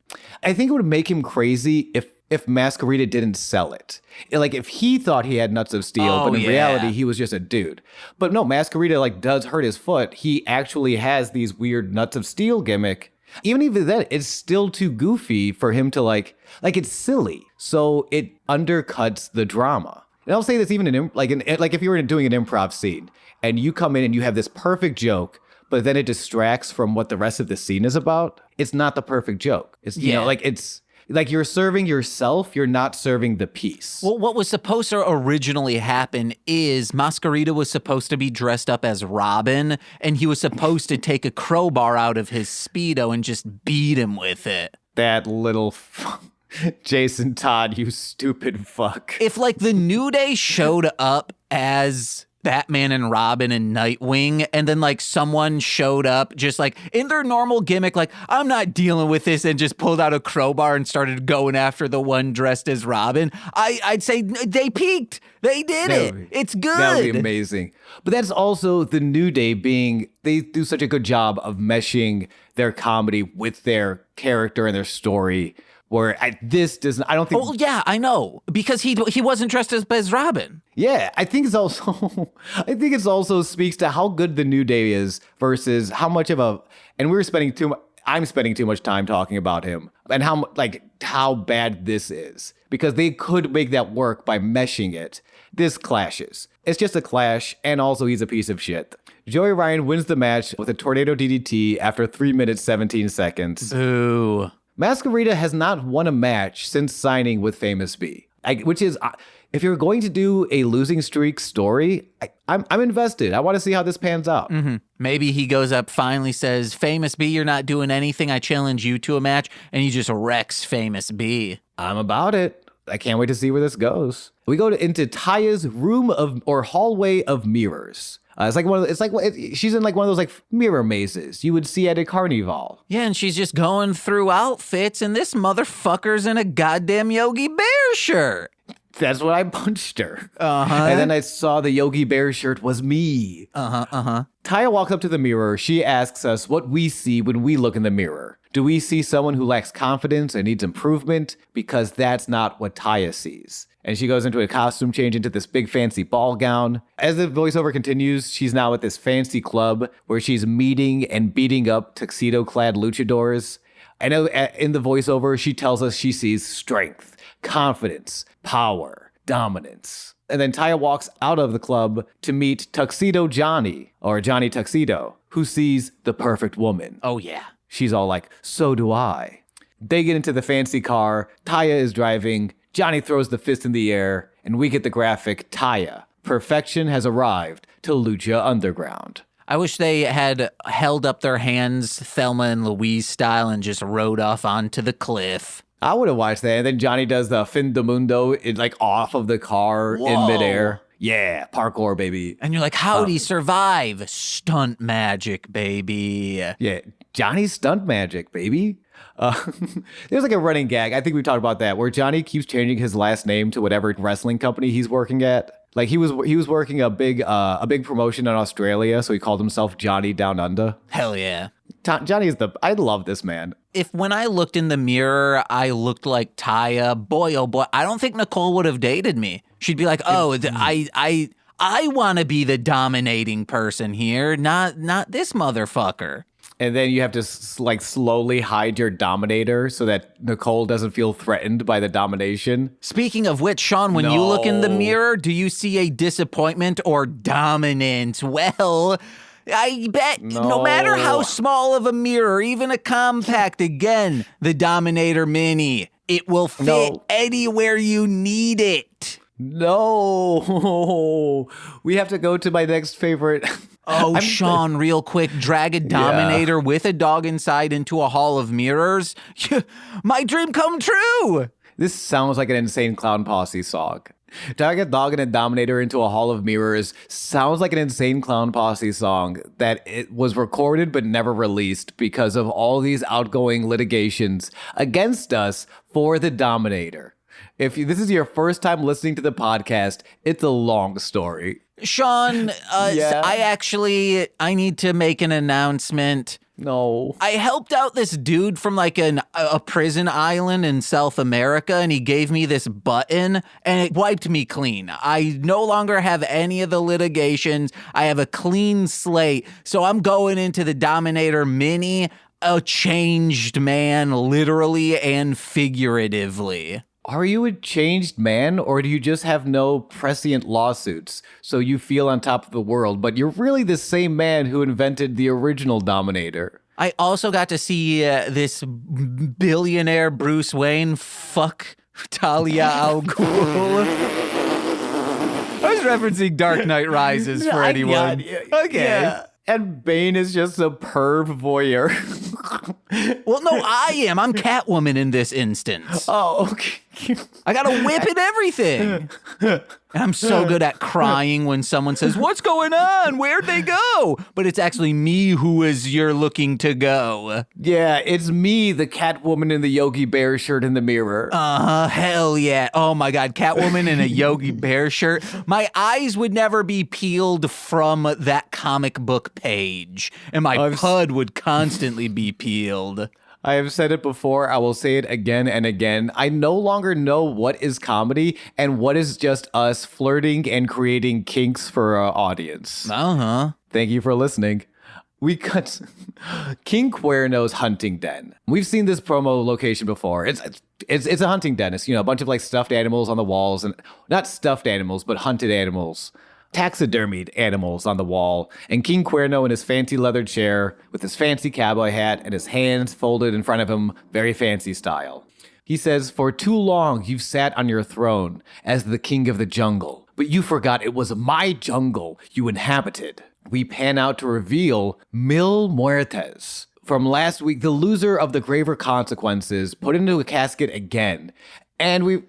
I think it would make him crazy if Masquerita didn't sell it. Like if he thought he had nuts of steel, but in reality he was just a dude. But no, Masquerita like does hurt his foot. He actually has these weird nuts of steel gimmick. Even then, it's still too goofy for him to like it's silly. So it undercuts the drama. And I'll say this even if you were doing an improv scene and you come in and you have this perfect joke, but then it distracts from what the rest of the scene is about. It's not the perfect joke. It's it's like you're serving yourself, you're not serving the piece. Well, what was supposed to originally happen is Masquerita was supposed to be dressed up as Robin, and he was supposed to take a crowbar out of his Speedo and just beat him with it. That little Jason Todd, you stupid fuck. If like the New Day showed up as Batman and Robin and Nightwing, and then like someone showed up just like in their normal gimmick, like I'm not dealing with this, and just pulled out a crowbar and started going after the one dressed as Robin, I'd say they peaked. They did it. It's good. That would be amazing. But that's also the New Day they do such a good job of meshing their comedy with their character and their story, Where this doesn't, I don't think. Oh, yeah, I know. Because he wasn't dressed as Robin. Yeah, I think it's also speaks to how good the New Day is versus how much of a, and I'm spending too much time talking about him and how bad this is, because they could make that work by meshing it. This clashes. It's just a clash, and also he's a piece of shit. Joey Ryan wins the match with a tornado DDT after 3 minutes, 17 seconds. Ooh. Masquerita has not won a match since signing with Famous B, which is, if you're going to do a losing streak story, I'm invested. I want to see how this pans out. Mm-hmm. Maybe he goes up, finally says, Famous B, you're not doing anything. I challenge you to a match, and he just wrecks Famous B. I'm about it. I can't wait to see where this goes. We go into Taya's hallway of mirrors. She's in like one of those like mirror mazes you would see at a carnival. Yeah, and she's just going through outfits, and this motherfucker's in a goddamn Yogi Bear shirt. That's what I punched her. Uh-huh. And then I saw the Yogi Bear shirt was me. Taya walks up to the mirror. She asks us what we see when we look in the mirror. Do we see someone who lacks confidence and needs improvement? Because that's not what Taya sees. And she goes into a costume change into this big fancy ball gown. As the voiceover continues, she's now at this fancy club where she's meeting and beating up tuxedo-clad luchadors. I know in the voiceover, she tells us she sees strength, confidence, power, dominance. And then Taya walks out of the club to meet Tuxedo Johnny, or Johnny Tuxedo, who sees the perfect woman. Oh, yeah. She's all like, so do I. They get into the fancy car. Taya is driving. Johnny throws the fist in the air, and we get the graphic, Taya. Perfection has arrived to Lucha Underground. I wish they had held up their hands, Thelma and Louise style, and just rode off onto the cliff. I would have watched that. And then Johnny does the fin de mundo off of the car in midair. Yeah, parkour, baby. And you're like, how'd he survive? Stunt magic, baby. Yeah, Johnny's stunt magic, baby. There's like a running gag. I think we've talked about that, where Johnny keeps changing his last name to whatever wrestling company he's working at. Like he was working a big promotion in Australia, so he called himself Johnny Down Under. Hell yeah. Johnny I love this man. If when I looked in the mirror, I looked like Taya, boy, oh boy, I don't think Nicole would have dated me. She'd be like, oh, I want to be the dominating person here, not this motherfucker. And then you have to slowly hide your dominator so that Nicole doesn't feel threatened by the domination. Speaking of which, Sean, when you look in the mirror, do you see a disappointment or dominance? Well, I bet no matter how small of a mirror, even a compact, again, the Dominator Mini, it will fit anywhere you need it. No. We have to go to my next favorite. Oh, Sean, real quick, drag a Dominator with a dog inside into a hall of mirrors. My dream come true. This sounds like an Insane Clown Posse song. Drag a dog and a Dominator into a hall of mirrors sounds like an Insane Clown Posse song that it was recorded but never released because of all these outgoing litigations against us for the Dominator. If this is your first time listening to the podcast, it's a long story. Sean, I need to make an announcement. No. I helped out this dude from like a prison island in South America, and he gave me this button, and it wiped me clean. I no longer have any of the litigations. I have a clean slate, so I'm going into the Dominator Mini, a changed man, literally and figuratively. Are you a changed man, or do you just have no prescient lawsuits, so you feel on top of the world, but you're really the same man who invented the original Dominator? I also got to see this billionaire Bruce Wayne fuck Talia al Ghul. I was referencing Dark Knight Rises for anyone. Okay. Yeah. And Bane is just a perv voyeur. Well, no, I am. I'm Catwoman in this instance. Oh, okay. I got a whip and everything. And I'm so good at crying when someone says, what's going on? Where'd they go? But it's actually me who is you're looking to go. Yeah, it's me, the Catwoman in the Yogi Bear shirt in the mirror. Hell yeah. Oh my God, Catwoman in a Yogi Bear shirt. My eyes would never be peeled from that comic book page. And my pud would constantly be peeled. I have said it before. I will say it again and again. I no longer know what is comedy and what is just us flirting and creating kinks for our audience. Uh-huh. Thank you for listening. We cut King Cuerno's hunting den. We've seen this promo location before. It's a hunting den. It's, a bunch of like stuffed animals on the walls, and not stuffed animals, but hunted animals. Taxidermied animals on the wall, and King Cuerno in his fancy leather chair with his fancy cowboy hat and his hands folded in front of him, very fancy style. He says, "For too long you've sat on your throne as the king of the jungle, but you forgot it was my jungle you inhabited." We pan out to reveal Mil Muertes. From last week, the loser of the graver consequences put into a casket again. And we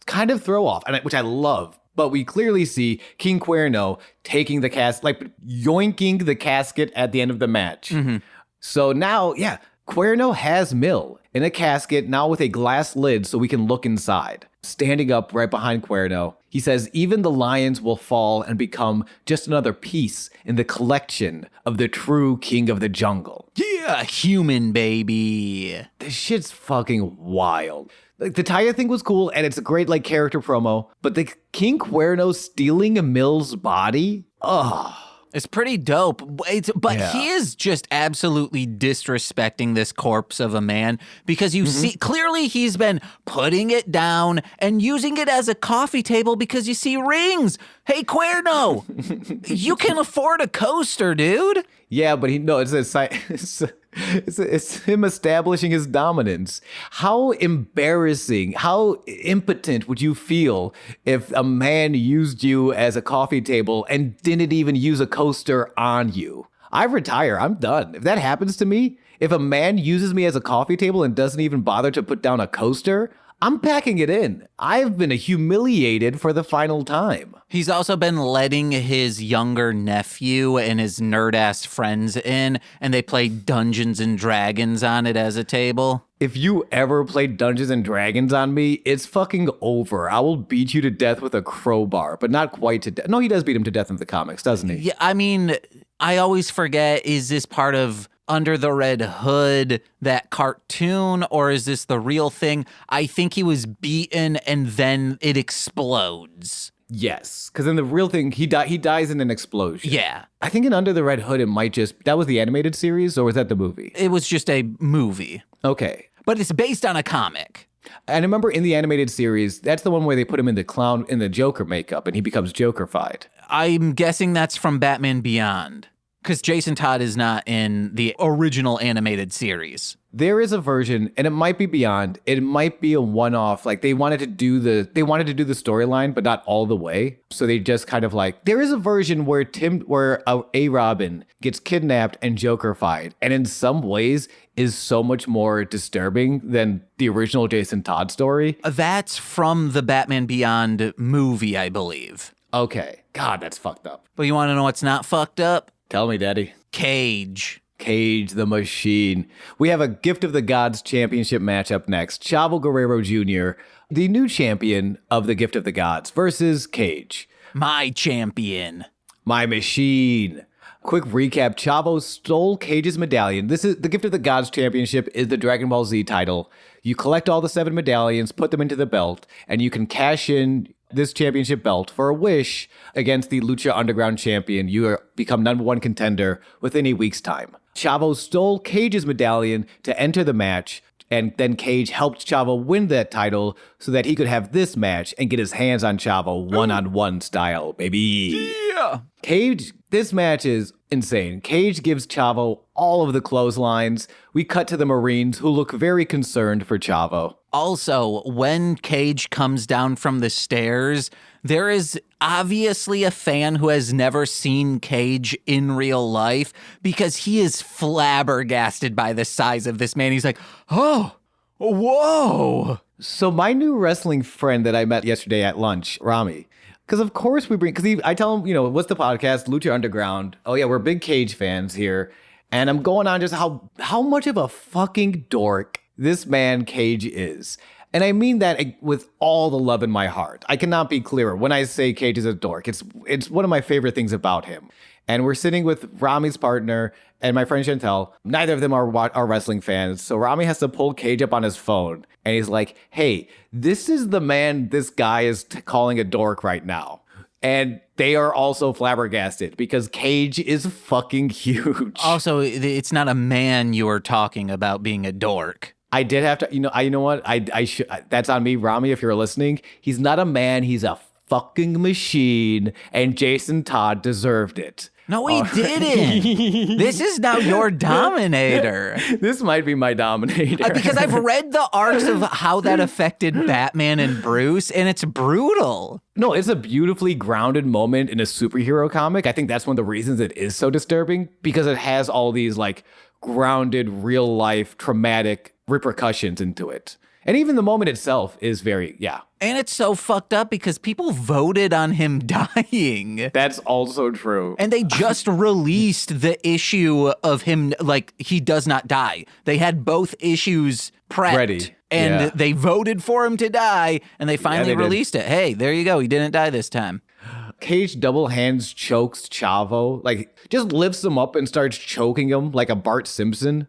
kind of throw off, which I love. But we clearly see King Cuerno taking the yoinking the casket at the end of the match. Mm-hmm. So now, Cuerno has Mil in a casket, now with a glass lid so we can look inside. Standing up right behind Cuerno, he says, "Even the lions will fall and become just another piece in the collection of the true king of the jungle." Yeah, human baby. This shit's fucking wild. The Taya thing was cool, and it's a great character promo, but the King Cuerno stealing Mil's body? Ugh. It's pretty dope, but he is just absolutely disrespecting this corpse of a man because you see, clearly he's been putting it down and using it as a coffee table because you see rings. Hey, Cuerno, you can afford a coaster, dude. Yeah, but it's him establishing his dominance. How embarrassing, how impotent would you feel if a man used you as a coffee table and didn't even use a coaster on you? I retire. I'm done. If that happens to me, if a man uses me as a coffee table and doesn't even bother to put down a coaster, I'm packing it in. I've been humiliated for the final time. He's also been letting his younger nephew and his nerd-ass friends in, and they play Dungeons and Dragons on it as a table. If you ever play Dungeons and Dragons on me, it's fucking over. I will beat you to death with a crowbar, but not quite to death. No, he does beat him to death in the comics, doesn't he? Yeah, I mean, I always forget, is this part of Under the Red Hood, that cartoon, or is this the real thing? I think he was beaten and then it explodes. Yes, because in the real thing, he dies in an explosion. Yeah. I think in Under the Red Hood, that was the animated series, or was that the movie? It was just a movie. Okay. But it's based on a comic. And I remember in the animated series, that's the one where they put him in the Joker makeup and he becomes Joker-fied. I'm guessing that's from Batman Beyond. Because Jason Todd is not in the original animated series. There is a version, and it might be Beyond. It might be a one-off. They wanted to do the storyline, but not all the way. So they just kind of there is a version where a Robin gets kidnapped and Joker-fied, and in some ways is so much more disturbing than the original Jason Todd story. That's from the Batman Beyond movie, I believe. Okay. God, that's fucked up. But you want to know what's not fucked up? Tell me, Daddy. Cage the Machine. We have a Gift of the Gods championship match up next. Chavo Guerrero Jr., the new champion of the Gift of the Gods, versus Cage. My champion. My machine. Quick recap. Chavo stole Cage's medallion. This is the Gift of the Gods championship is the Dragon Ball Z title. You collect all the 7 medallions, put them into the belt, and you can cash in this championship belt for a wish against the Lucha Underground champion. You become #1 contender within a week's time. Chavo stole Cage's medallion to enter the match, and then Cage helped Chavo win that title so that he could have this match and get his hands on Chavo one-on-one style, baby. Yeah. Cage, this match is insane. Cage gives Chavo all of the clotheslines. We cut to the Marines, who look very concerned for Chavo. Also, when Cage comes down from the stairs, there is obviously a fan who has never seen Cage in real life because he is flabbergasted by the size of this man. He's like, oh, whoa. So my new wrestling friend that I met yesterday at lunch, Rami, because of course I tell him, what's the podcast? Lucha Underground. Oh yeah, we're big Cage fans here. And I'm going on just how much of a fucking dork this man Cage is. And I mean that with all the love in my heart. I cannot be clearer when I say Cage is a dork. It's one of my favorite things about him. And we're sitting with Rami's partner and my friend Chantel. Neither of them are wrestling fans. So Rami has to pull Cage up on his phone. And he's like, hey, this is the man this guy is calling a dork right now. And they are also flabbergasted because Cage is fucking huge. Also, it's not a man you are talking about being a dork. I did have to, you know what? I should. That's on me, Rami, if you're listening. He's not a man. He's a fucking machine. And Jason Todd deserved it. No, he didn't. This is now your Dominator. This might be my Dominator. Because I've read the arcs of how that affected Batman and Bruce, and it's brutal. No, it's a beautifully grounded moment in a superhero comic. I think that's one of the reasons it is so disturbing, because it has all these like grounded, real life, traumatic repercussions into it. And even the moment itself is very, yeah. And it's so fucked up because people voted on him dying. That's also true. And they just released the issue of him, like, he does not die. They had both issues prepped. Ready. And they voted for him to die, and they finally released it. Hey, there you go. He didn't die this time. Cage double hands chokes Chavo, like, just lifts him up and starts choking him like a Bart Simpson.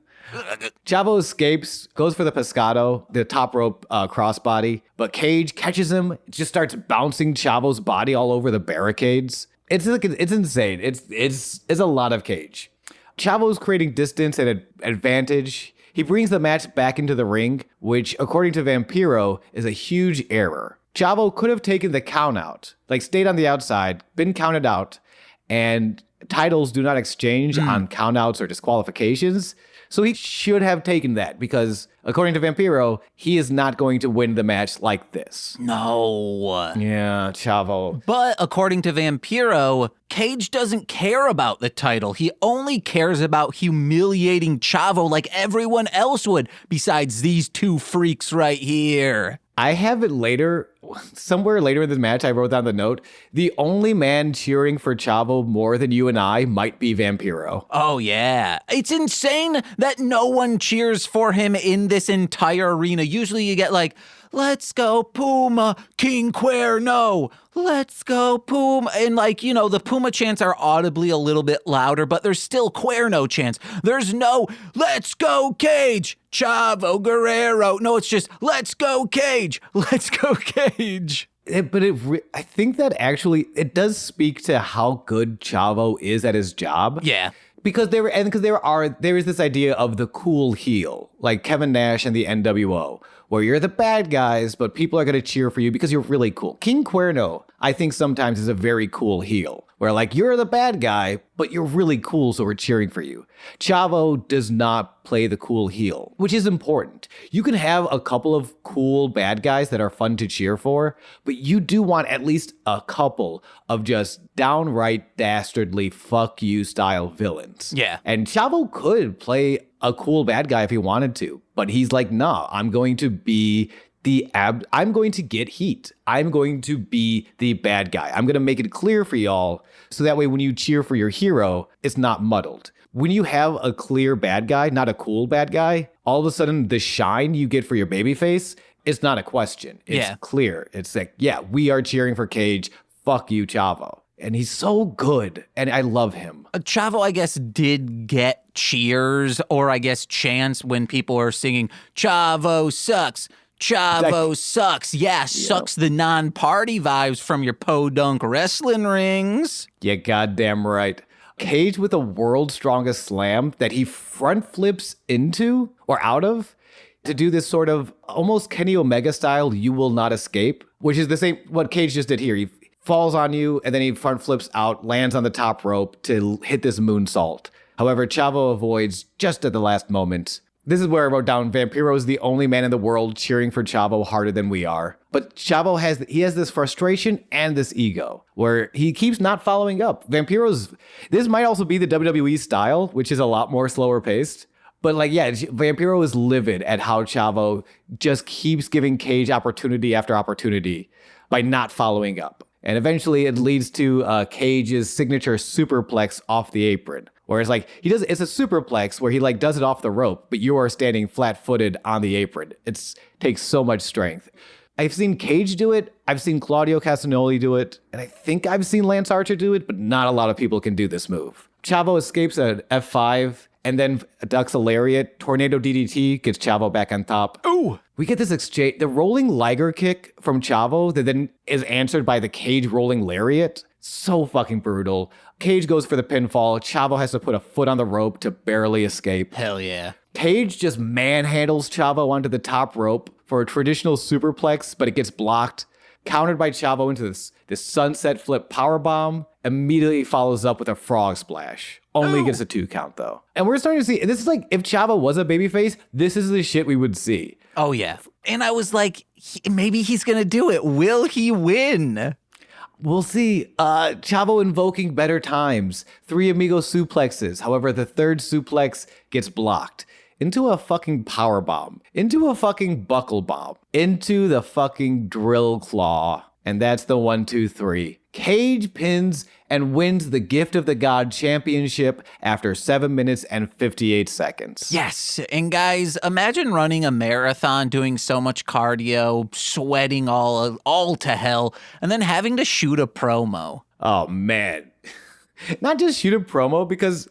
Chavo escapes, goes for the pescado, the top rope crossbody, but Cage catches him, just starts bouncing Chavo's body all over the barricades. It's insane. It's a lot of Cage. Chavo's creating distance and advantage. He brings the match back into the ring, which, according to Vampiro, is a huge error. Chavo could have taken the count out, like stayed on the outside, been counted out, and titles do not exchange on countouts or disqualifications. So he should have taken that because, according to Vampiro, he is not going to win the match like this. No. Yeah, Chavo. But according to Vampiro, Cage doesn't care about the title. He only cares about humiliating Chavo like everyone else would, besides these two freaks right here. I have it later, somewhere later in this match, I wrote down the note, the only man cheering for Chavo more than you and I might be Vampiro. Oh, yeah. It's insane that no one cheers for him in this entire arena. Usually you get like, let's go Puma, King Cuerno, let's go Puma. And like, you know, the Puma chants are audibly a little bit louder, but there's still Cuerno chants. There's no, let's go Cage, Chavo Guerrero. No, it's just, let's go Cage, let's go Cage. I think that actually, it does speak to how good Chavo is at his job. Yeah. Because there is this idea of the cool heel, like Kevin Nash and the NWO, where you're the bad guys, but people are going to cheer for you because you're really cool. King Cuerno, I think sometimes is a very cool heel, where like you're the bad guy, but you're really cool, so we're cheering for you. Chavo does not play the cool heel, which is important. You can have a couple of cool bad guys that are fun to cheer for, but you do want at least a couple of just downright dastardly fuck you style villains. Yeah. And Chavo could play a cool bad guy if he wanted to, but he's like, nah, I'm going to be I'm going to get heat. I'm going to be the bad guy. I'm going to make it clear for y'all so that way when you cheer for your hero, it's not muddled. When you have a clear bad guy, not a cool bad guy, all of a sudden the shine you get for your babyface, it's not a question. It's clear. It's like, yeah, we are cheering for Cage. Fuck you, Chavo. And he's so good, and I love him. Chavo, I guess, did get cheers or I guess chants when people are singing, Chavo sucks. Chavo sucks. Yeah, sucks the non-party vibes from your podunk wrestling rings. Yeah, goddamn right. Cage with a world's strongest slam that he front flips into or out of to do this sort of almost Kenny Omega style, you will not escape, which is the same what Cage just did here. He falls on you and then he front flips out, lands on the top rope to hit this moonsault. However, Chavo avoids just at the last moment. This is where I wrote down Vampiro is the only man in the world cheering for Chavo harder than we are. But Chavo has this frustration and this ego where he keeps not following up. This might also be the WWE style, which is a lot more slower paced. But like, yeah, Vampiro is livid at how Chavo just keeps giving Cage opportunity after opportunity by not following up. And eventually it leads to Cage's signature superplex off the apron. Where it's like, it's a superplex where he like does it off the rope, but you are standing flat-footed on the apron. It takes so much strength. I've seen Cage do it. I've seen Claudio Castagnoli do it. And I think I've seen Lance Archer do it, but not a lot of people can do this move. Chavo escapes at F5 and then ducks a lariat. Tornado DDT gets Chavo back on top. Ooh. We get this exchange, the rolling Liger kick from Chavo that then is answered by the Cage rolling lariat. So fucking brutal. Cage goes for the pinfall. Chavo has to put a foot on the rope to barely escape. Hell yeah. Cage just manhandles Chavo onto the top rope for a traditional superplex, but it gets blocked. Countered by Chavo into this sunset flip powerbomb. Immediately follows up with a frog splash. Only gets a 2 count though. And we're starting to see, this is like, if Chavo was a babyface, this is the shit we would see. Oh yeah. And I was like, maybe he's going to do it. Will he win? We'll see. Chavo invoking better times. 3 amigo suplexes. However, the third suplex gets blocked. Into a fucking power bomb. Into a fucking buckle bomb. Into the fucking drill claw. And that's the 1, 2, 3. Cage pins and wins the Gift of the God Championship after 7 minutes and 58 seconds. Yes. And guys, imagine running a marathon, doing so much cardio, sweating all to hell, and then having to shoot a promo. Oh, man. Not just shoot a promo, because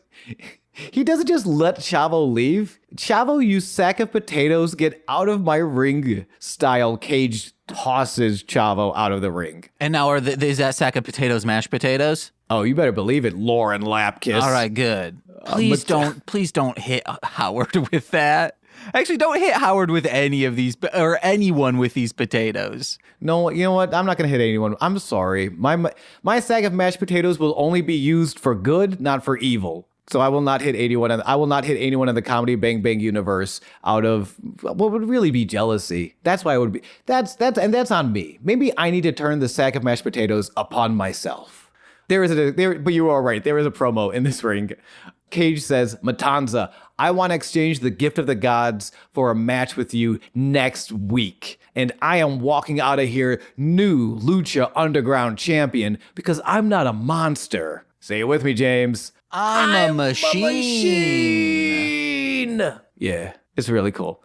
he doesn't just let Chavo leave. Chavo, you sack of potatoes, get out of my ring style. Cage tosses Chavo out of the ring. And now is that sack of potatoes mashed potatoes? Oh, you better believe it, Lauren Lapkiss. All right, good. Please don't hit Howard with that. Actually, don't hit Howard with any of these, or anyone with these potatoes. No, you know what? I'm not going to hit anyone. I'm sorry. My sack of mashed potatoes will only be used for good, not for evil. So I will not hit anyone. I will not hit anyone in the Comedy Bang Bang universe out of what would really be jealousy. That's why it would be. That's on me. Maybe I need to turn the sack of mashed potatoes upon myself. But you are right. There is a promo in this ring. Cage says, Matanza, I want to exchange the Gift of the Gods for a match with you next week. And I am walking out of here new Lucha Underground champion because I'm not a monster. Say it with me, James. I'm a machine. Yeah, it's really cool.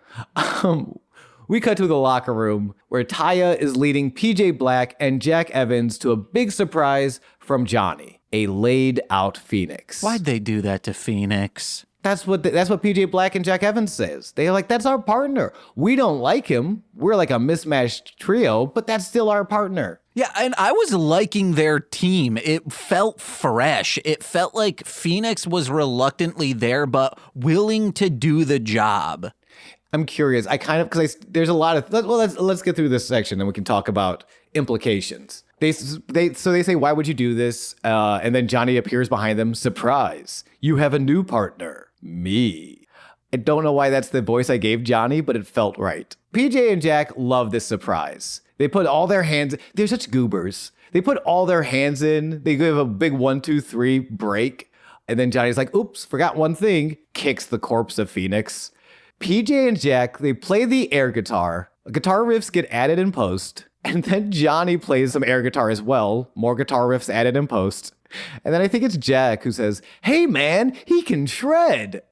We cut to the locker room where Taya is leading PJ Black and Jack Evans to a big surprise from Johnny, a laid out Phoenix. Why'd they do that to Phoenix? That's what PJ Black and Jack Evans says. They're like, that's our partner. We don't like him. We're like a mismatched trio, but that's still our partner. Yeah, and I was liking their team. It felt fresh. It felt like Phoenix was reluctantly there, but willing to do the job. I'm curious. Because there's a lot of, let's get through this section and we can talk about implications. They say, why would you do this? And then Johnny appears behind them. Surprise. You have a new partner. Me. I don't know why that's the voice I gave Johnny, but it felt right. PJ and Jack love this surprise. They put all their hands, they're such goobers. They put all their hands in. They give a big 1, 2, 3 break. And then Johnny's like, oops, forgot one thing. Kicks the corpse of Phoenix. PJ and Jack, they play the air guitar. Guitar riffs get added in post. And then Johnny plays some air guitar as well. More guitar riffs added in post. And then I think it's Jack who says, hey man, he can shred.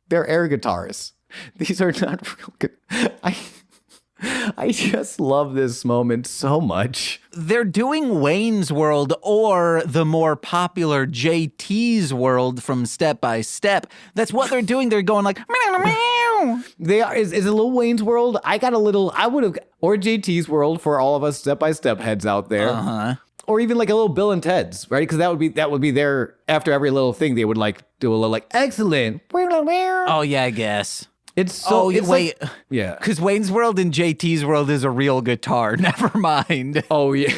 They're air guitars. These are not real good. I just love this moment so much. They're doing Wayne's World or the more popular JT's World from Step by Step. That's what they're doing. They're going like, meow, meow. They are. Is it a little Wayne's World? I would have, or JT's World for all of us Step by Step heads out there. Uh-huh. Or even like a little Bill and Ted's, right? Because that would be their, after every little thing, they would like do a little like, excellent. Oh yeah, I guess. It's so. It's wait. Like, yeah. Because Wayne's World and JT's World is a real guitar. Never mind. Oh, yeah.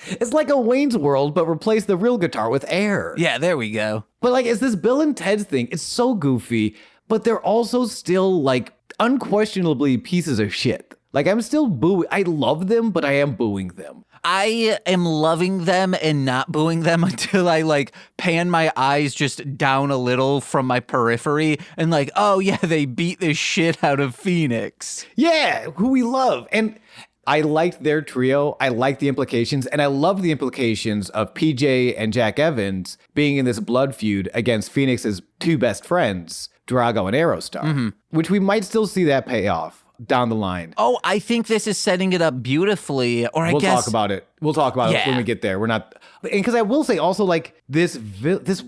It's like a Wayne's World, but replace the real guitar with air. Yeah, there we go. But like, it's this Bill and Ted's thing. It's so goofy, but they're also still like unquestionably pieces of shit. Like, I'm still booing. I love them, but I am booing them. I am loving them and not booing them until I like pan my eyes just down a little from my periphery and like, oh yeah, they beat the shit out of Phoenix. Yeah, who we love. And I liked their trio. I liked the implications. And I love the implications of PJ and Jack Evans being in this blood feud against Phoenix's two best friends, Drago and Aerostar, which we might still see that pay off. down the line. Oh, I think this is setting it up beautifully. Or I We'll guess talk about it. We'll talk about it when we get there. We're not, and because I will say also like this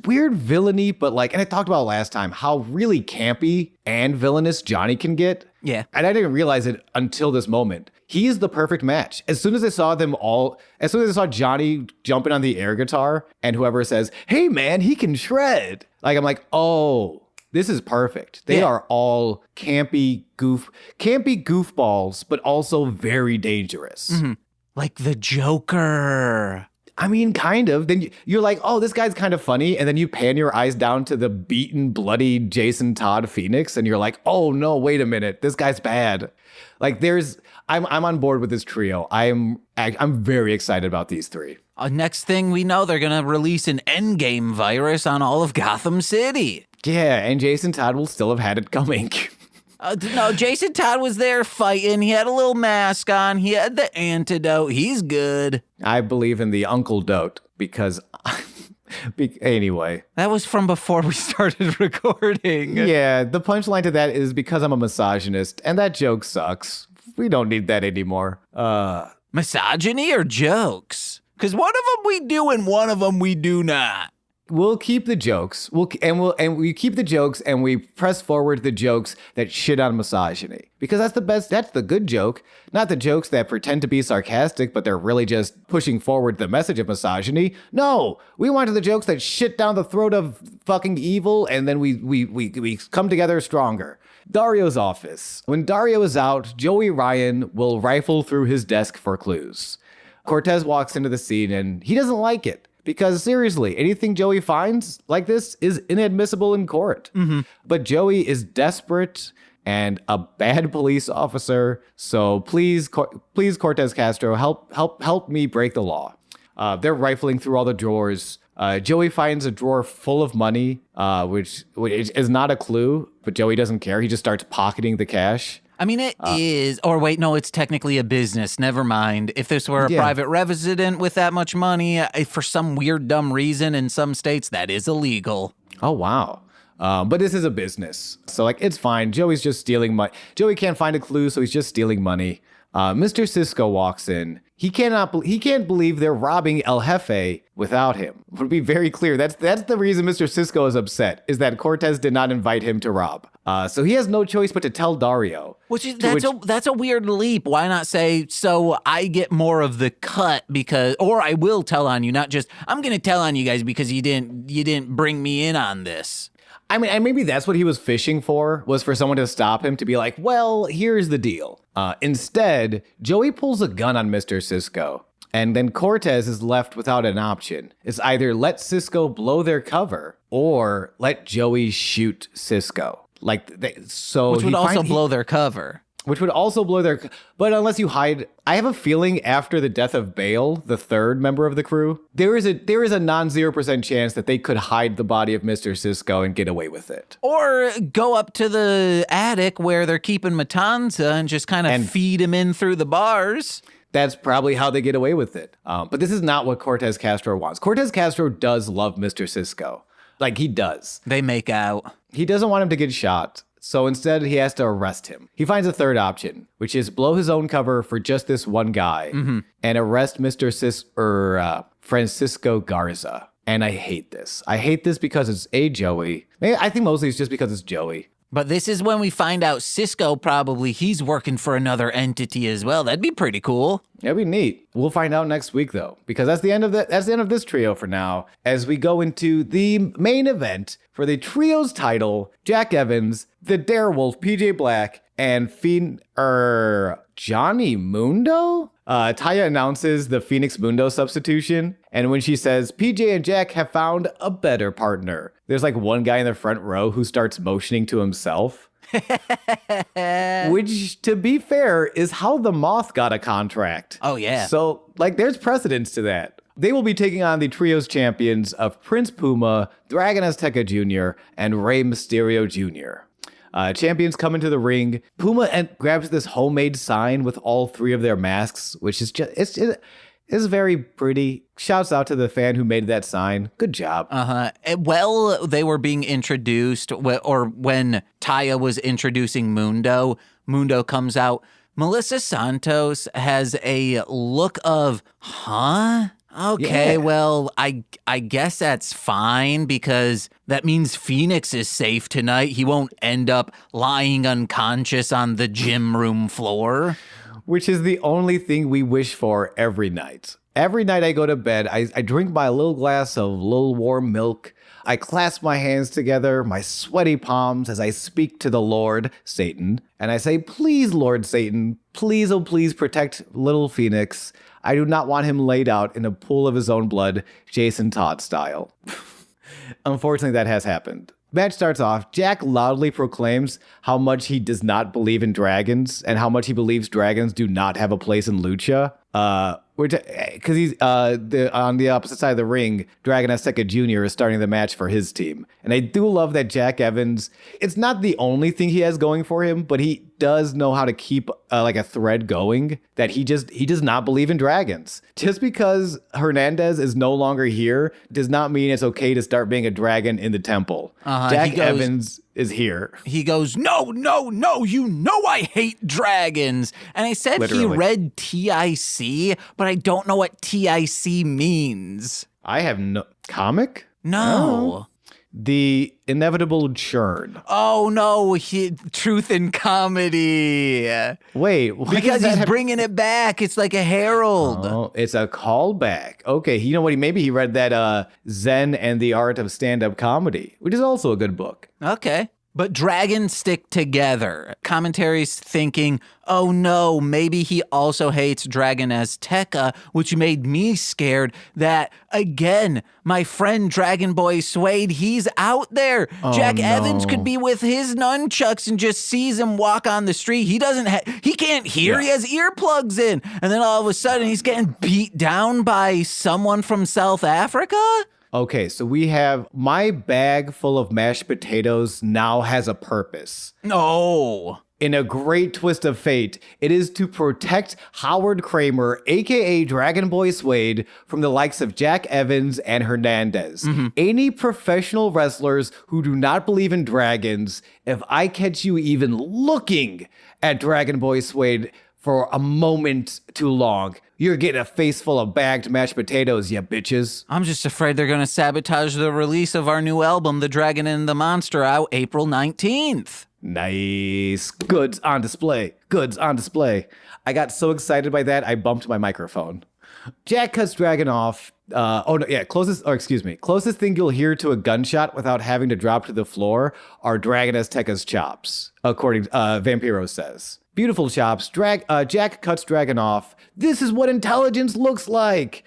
weird villainy, but like, and I talked about it last time, how really campy and villainous Johnny can get. Yeah. And I didn't realize it until this moment. He is the perfect match. As soon as I saw Johnny jumping on the air guitar and whoever says, "Hey man, he can shred." Like, I'm like, oh, this is perfect. They are all campy goofballs, but also very dangerous. Mm-hmm. Like the Joker. I mean, kind of. Then you're like, oh, this guy's kind of funny. And then you pan your eyes down to the beaten, bloody Jason Todd Phoenix. And you're like, oh, no, wait a minute. This guy's bad. Like I'm on board with this trio. I'm very excited about these three. Next thing we know, they're going to release an endgame virus on all of Gotham City. Yeah, and Jason Todd will still have had it coming. No, Jason Todd was there fighting. He had a little mask on. He had the antidote. He's good. I believe in the Uncle Dote because... Anyway. That was from before we started recording. Yeah, the punchline to that is because I'm a misogynist, and that joke sucks. We don't need that anymore. Misogyny or jokes? Because one of them we do and one of them we do not. We'll keep the jokes. We keep the jokes and we press forward the jokes that shit on misogyny. Because that's the best, that's the good joke. Not the jokes that pretend to be sarcastic, but they're really just pushing forward the message of misogyny. No, we wanted the jokes that shit down the throat of fucking evil and then we come together stronger. Dario's office. When Dario is out, Joey Ryan will rifle through his desk for clues. Cortez walks into the scene and he doesn't like it. Because seriously, anything Joey finds like this is inadmissible in court. Mm-hmm. But Joey is desperate and a bad police officer. So please Cortez Castro, help me break the law. They're rifling through all the drawers. Joey finds a drawer full of money, which is not a clue, but Joey doesn't care. He just starts pocketing the cash. I mean, it is, or wait, no, it's technically a business. Never mind. If this were a private resident with that much money, for some weird, dumb reason in some states, that is illegal. Oh, wow. But this is a business. So, like, it's fine. Joey's just stealing money. Joey can't find a clue, so he's just stealing money. Mr. Cisco walks in. He can't believe they're robbing El Jefe without him. To be very clear, that's the reason Mr. Cisco is upset, is that Cortez did not invite him to rob. So he has no choice but to tell Dario. That's a weird leap. Why not say, so I get more of the cut or I will tell on you, not just, I'm going to tell on you guys because you didn't bring me in on this. I mean, and maybe that's what he was fishing for, was for someone to stop him, to be like, well, here's the deal. Instead, Joey pulls a gun on Mr. Cisco, and then Cortez is left without an option. It's either let Cisco blow their cover or let Joey shoot Cisco. Which would also blow their cover. But unless you hide, I have a feeling after the death of Bale, the third member of the crew, there is a non-0% chance that they could hide the body of Mr. Cisco and get away with it. Or go up to the attic where they're keeping Matanza and just kind of feed him in through the bars. That's probably how they get away with it. But this is not what Cortez Castro wants. Cortez Castro does love Mr. Cisco. Like, he does. They make out. He doesn't want him to get shot. So instead, he has to arrest him. He finds a third option, which is blow his own cover for just this one guy and arrest Mr. Francisco Garza. And I hate this. I hate this because it's Joey. I think mostly it's just because it's Joey. But this is when we find out Cisco he's working for another entity as well. That'd be pretty cool. That'd be neat. We'll find out next week, though, because that's the end of this trio for now. As we go into the main event for the trio's title, Jack Evans, the Darewolf, PJ Black, and Johnny Mundo? Taya announces the Phoenix Mundo substitution, and when she says, PJ and Jack have found a better partner, there's like one guy in the front row who starts motioning to himself. Which, to be fair, is how the Moth got a contract. Oh, yeah. So, like, there's precedence to that. They will be taking on the trio's champions of Prince Puma, Dragon Azteca Jr., and Rey Mysterio Jr. Champions come into the ring. Puma grabs this homemade sign with all three of their masks, which is just, it's very pretty. Shouts out to the fan who made that sign. Good job. Well, they were being introduced, or when Taya was introducing Mundo Mundo comes out. Melissa Santos has a look of, huh? Okay, Yeah. well, I guess that's fine because that means Phoenix is safe tonight. He won't end up lying unconscious on the gym room floor. Which is the only thing we wish for every night. Every night I go to bed, I drink my little glass of little warm milk. I clasp my hands together, my sweaty palms, as I speak to the Lord, Satan, and I say, please, Lord Satan, please, oh please protect little Phoenix. I do not want him laid out in a pool of his own blood, Jason Todd style. Unfortunately, that has happened. Match starts off. Jack loudly proclaims how much he does not believe in dragons and how much he believes dragons do not have a place in Lucha. Because he's on the opposite side of the ring, Dragon Azteca Jr. is starting the match for his team. And I do love that Jack Evans, it's not the only thing he has going for him, but he does know how to keep like a thread going, that he does not believe in dragons. Just because Hernandez is no longer here does not mean it's okay to start being a dragon in the temple. Jack Evans is here. He goes, no, you know I hate dragons. And I said Literally. He read TIC, but I don't know what TIC means. I have no... Comic? No. The inevitable churn. Oh, no, truth in comedy. Wait, why Because does that he's bringing it back. It's like a herald. Oh, it's a callback. Okay, you know what? Maybe he read that Zen and the Art of Stand-Up Comedy, which is also a good book. Okay. But dragons stick together. Commentary's thinking, oh no, maybe he also hates Dragon Azteca, which made me scared that, again, my friend Dragon Boy s2e18, he's out there. Jack Evans could be with his nunchucks and just sees him walk on the street. He can't hear. He has earplugs in. And then all of a sudden he's getting beat down by someone from South Africa? Okay, so we have my bag full of mashed potatoes now has a purpose. No. In a great twist of fate, it is to protect Howard Kramer, aka Dragon Boy s2e18, from the likes of Jack Evans and Hernandez. Any professional wrestlers who do not believe in dragons, if I catch you even looking at Dragon Boy s2e18 for a moment too long, you're getting a face full of bagged mashed potatoes, you bitches. I'm just afraid they're going to sabotage the release of our new album, The Dragon and the Monster, out April 19th. Nice. Goods on display. Goods on display. I got so excited by that, I bumped my microphone. Jack cuts Dragon off. Closest thing you'll hear to a gunshot without having to drop to the floor are Dragon Azteca's chops, according Vampiro says. Beautiful chops. Jack cuts Dragon off. This is what intelligence looks like.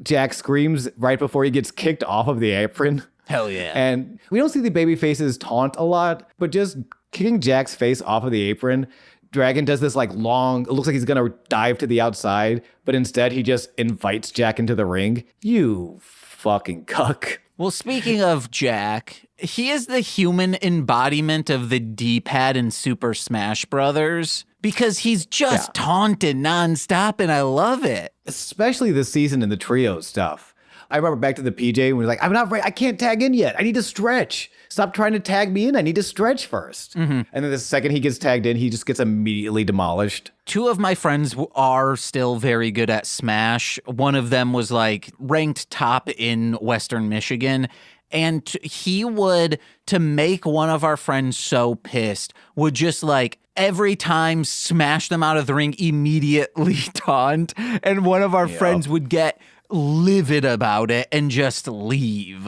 Jack screams right before he gets kicked off of the apron. Hell yeah. And we don't see the baby faces taunt a lot, but just kicking Jack's face off of the apron, Dragon does this like long, it looks like he's going to dive to the outside, but instead he just invites Jack into the ring. You fucking cuck. Well, speaking of Jack, he is the human embodiment of the D-pad in Super Smash Brothers because he's just taunted nonstop, and I love it. Especially this season in the trio stuff. I remember back to the PJ when he was like, I'm not ready. I can't tag in yet. I need to stretch. Stop trying to tag me in. I need to stretch first. And then the second he gets tagged in, he just gets immediately demolished. Two of my friends are still very good at Smash. One of them was like ranked top in Western Michigan. And he would, to make one of our friends so pissed, would just like every time smash them out of the ring, immediately taunt. And one of our friends would get livid about it and just leave.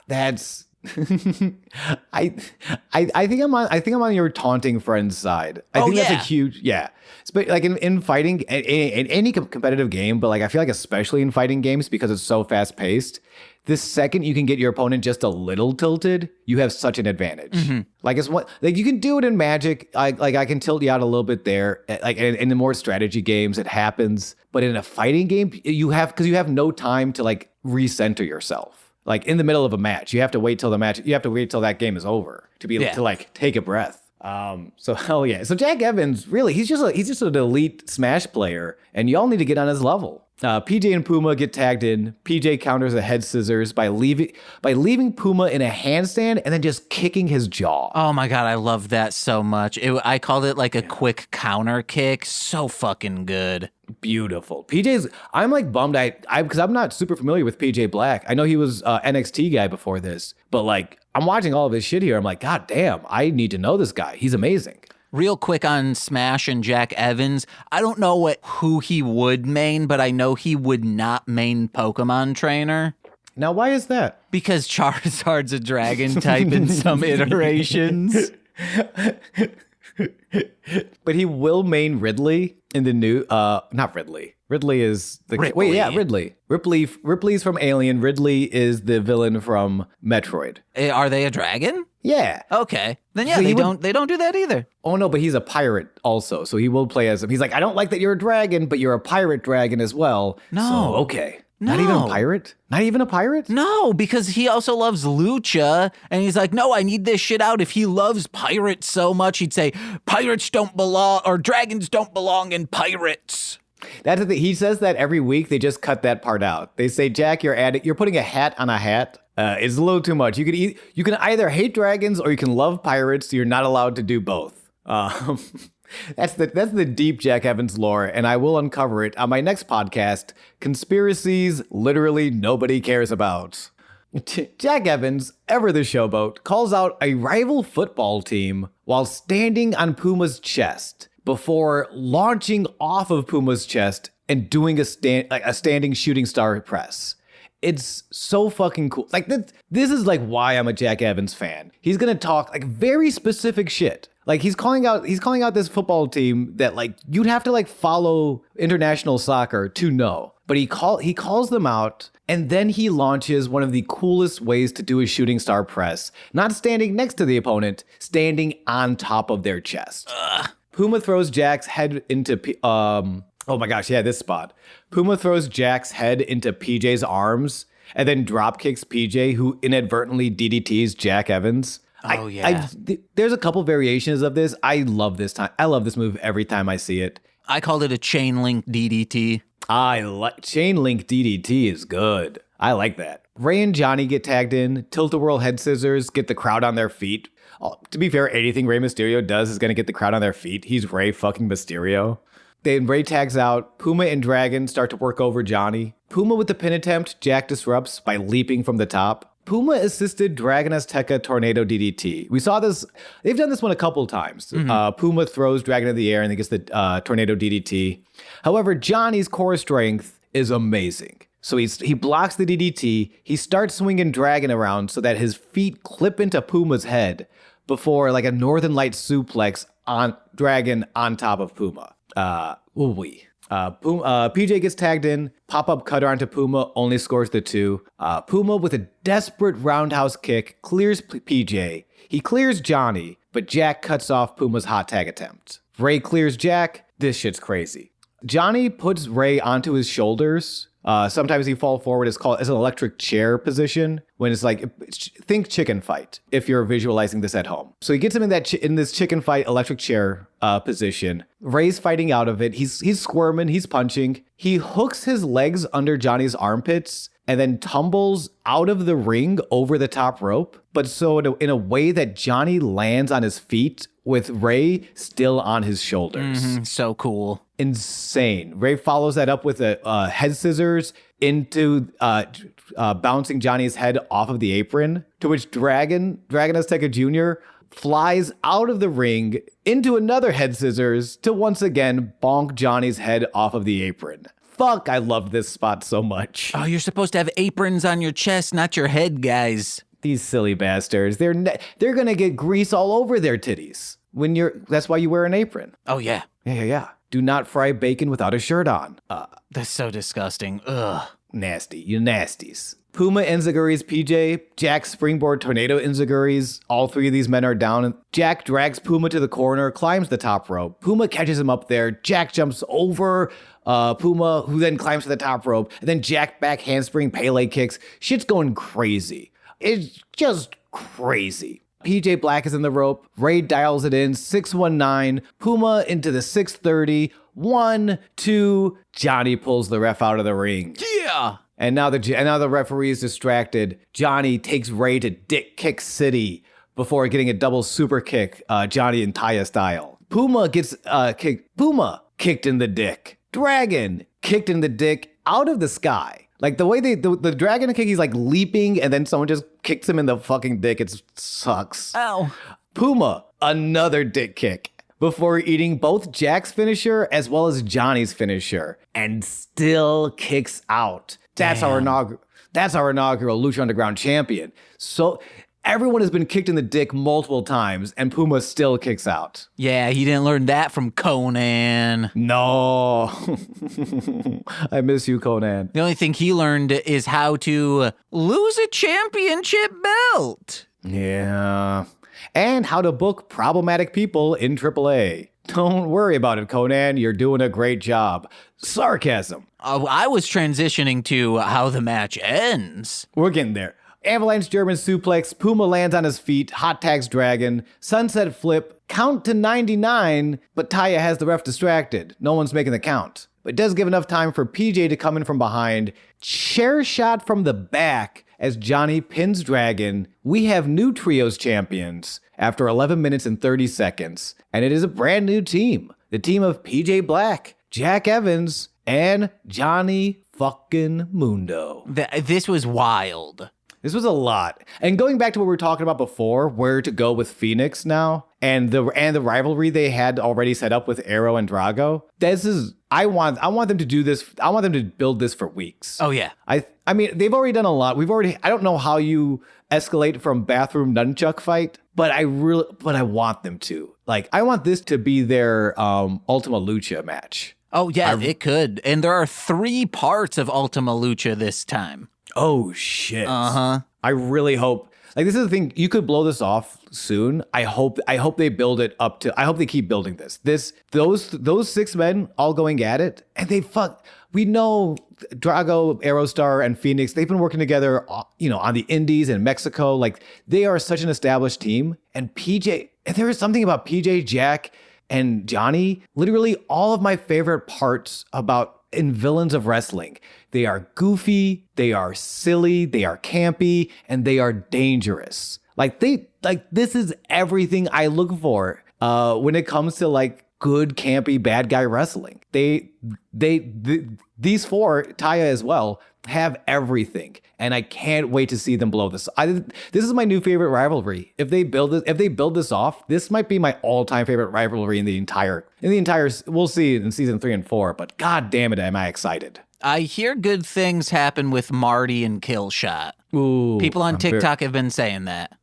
That's I think I'm on your taunting friend's side. I think that's a huge But like in fighting in any competitive game, but like I feel like especially in fighting games because it's so fast paced, the second you can get your opponent just a little tilted, you have such an advantage. Like it's what like you can do it in Magic. I can tilt you out a little bit there. Like in the more strategy games, it happens. But in a fighting game, you have no time to like recenter yourself. Like in the middle of a match, you have to wait till that game is over to be able to like take a breath. So hell yeah. So Jack Evans, really, he's just an elite Smash player, and y'all need to get on his level. PJ and Puma get tagged in. PJ counters a head scissors by leaving Puma in a handstand and then just kicking his jaw. Oh my God, I love that so much. I called it like a quick counter kick. So fucking good. Beautiful. I'm like bummed because I'm not super familiar with PJ Black. I know he was NXT guy before this, but like I'm watching all of his shit here. I'm like, God damn, I need to know this guy. He's amazing. Real quick on Smash and Jack Evans, I don't know who he would main, but I know he would not main Pokemon Trainer. Now, why is that? Because Charizard's a dragon type in some iterations. But he will main Ridley in the new, not Ridley. Ridley is the... Ripley. Wait, yeah, Ridley. Ripley's from Alien. Ridley is the villain from Metroid. Are they a dragon? Yeah. Okay. Then yeah, So they don't do that either. Oh no, but he's a pirate also, so he will play as him. He's like, I don't like that you're a dragon, but you're a pirate dragon as well. No. So, okay. No. Not even a pirate? Not even a pirate? No, because he also loves Lucha, and he's like, no, I need this shit out. If he loves pirates so much, he'd say, pirates don't belong, or dragons don't belong in pirates. That's the thing. He says that every week. They just cut that part out. They say, Jack, you're putting a hat on a hat. It's a little too much. You can either hate dragons or you can love pirates. You're not allowed to do both. That's the deep Jack Evans lore, and I will uncover it on my next podcast, Conspiracies Literally Nobody Cares About. Jack Evans, ever the showboat, calls out a rival football team while standing on Puma's chest before launching off of Puma's chest and doing a standing shooting star press. It's so fucking cool. Like this is like why I'm a Jack Evans fan. He's gonna talk like very specific shit. Like he's calling out this football team that like you'd have to like follow international soccer to know. But he calls them out, and then he launches one of the coolest ways to do a shooting star press. Not standing next to the opponent, standing on top of their chest. Puma throws Jack's head into oh my gosh, yeah, this spot. Puma throws Jack's head into PJ's arms and then drop kicks PJ, who inadvertently DDTs Jack Evans. Oh, yeah. There's a couple variations of this. I love this move every time I see it. I called it a chain link DDT. Chain link DDT is good. I like that. Ray and Johnny get tagged in. Tilt-a-whirl head scissors get the crowd on their feet. To be fair, anything Rey Mysterio does is going to get the crowd on their feet. He's Rey fucking Mysterio. Then Ray tags out. Puma and Dragon start to work over Johnny. Puma with the pin attempt, Jack disrupts by leaping from the top. Puma assisted Dragon Azteca Tornado DDT. We saw this, they've done this one a couple times. Mm-hmm. Puma throws Dragon in the air and then gets the Tornado DDT. However, Johnny's core strength is amazing. So he blocks the DDT, he starts swinging Dragon around so that his feet clip into Puma's head before like a Northern Lights suplex on Dragon on top of Puma. PJ gets tagged in, pop-up cutter onto Puma, only scores the 2. Puma with a desperate roundhouse kick clears PJ. He clears Johnny, but Jack cuts off Puma's hot tag attempt. Ray clears Jack. This shit's crazy. Johnny puts Ray onto his shoulders. Sometimes he falls forward. It's called an electric chair position. When it's like, think chicken fight if you're visualizing this at home. So he gets him in this chicken fight electric chair position. Ray's fighting out of it. He's squirming. He's punching. He hooks his legs under Johnny's armpits and then tumbles out of the ring over the top rope. But so in a way that Johnny lands on his feet with Ray still on his shoulders. Mm-hmm, so cool. Insane. Ray follows that up with a head scissors into bouncing Johnny's head off of the apron, to which Dragon Azteca Jr. flies out of the ring into another head scissors to once again bonk Johnny's head off of the apron. Fuck, I love this spot so much. Oh, you're supposed to have aprons on your chest, not your head, guys. These silly bastards. They're gonna get grease all over their titties. That's why you wear an apron. Oh, yeah. Yeah. Do not fry bacon without a shirt on. That's so disgusting. Ugh. Nasty. You nasties. Puma enziguris PJ. Jack springboard tornado enziguris. All 3 of these men are down. Jack drags Puma to the corner, climbs the top rope. Puma catches him up there. Jack jumps over Puma, who then climbs to the top rope. And then Jack back handspring Pele kicks. Shit's going crazy. It's just crazy. PJ Black is in the rope. Ray dials it in. 619. Puma into the 630. 1, 2. Johnny pulls the ref out of the ring. Yeah. And now the referee is distracted. Johnny takes Ray to Dick Kick City before getting a double super kick, Johnny and Taya style. Puma gets kicked in the dick. Dragon kicked in the dick out of the sky. Like the way the dragon kick, he's like leaping and then someone just kicks him in the fucking dick. It sucks. Ow. Puma, another dick kick before eating both Jack's finisher as well as Johnny's finisher and still kicks out. That's our inaugural Lucha Underground champion. So everyone has been kicked in the dick multiple times, and Puma still kicks out. Yeah, he didn't learn that from Conan. No. I miss you, Conan. The only thing he learned is how to lose a championship belt. Yeah. And how to book problematic people in AAA. Don't worry about it, Conan. You're doing a great job. Sarcasm. I was transitioning to how the match ends. We're getting there. Avalanche German suplex. Puma lands on his feet. Hot tags Dragon. Sunset flip. Count to 99. But Taya has the ref distracted. No one's making the count. But it does give enough time for PJ to come in from behind. Chair shot from the back as Johnny pins Dragon. We have new trios champions after 11 minutes and 30 seconds. And it is a brand new team. The team of PJ Black, Jack Evans, and Johnny fucking Mundo. This was wild. This was a lot. And going back to what we were talking about before, where to go with Phoenix now, and the rivalry they had already set up with Arrow and Drago. I want them to do this. I want them to build this for weeks. Oh yeah. I mean, they've already done a lot. I don't know how you escalate from bathroom nunchuck fight, but I want them to. Like, I want this to be their Ultima Lucha match. Oh yeah, it could. And there are 3 parts of Ultima Lucha this time. Oh shit. Uh-huh. I really hope, like, this is the thing, you could blow this off soon. I hope they build it up to, I hope they keep building this. Those 6 men all going at it, and we know Drago, Aerostar, and Phoenix, they've been working together, on the indies in Mexico. Like, they are such an established team. And there is something about PJ, Jack, and Johnny, literally all of my favorite parts in villains of wrestling. They are goofy, they are silly, they are campy, and they are dangerous. This is everything I look for when it comes to like good campy bad guy wrestling. These 4, Taya as well, have everything, and I can't wait to see them blow this. This is my new favorite rivalry. If they build this off, this might be my all-time favorite rivalry in the entire. We'll see in season 3 and 4, but god damn it, am I excited. I hear good things happen with Marty and Killshot. Ooh, people on TikTok have been saying that.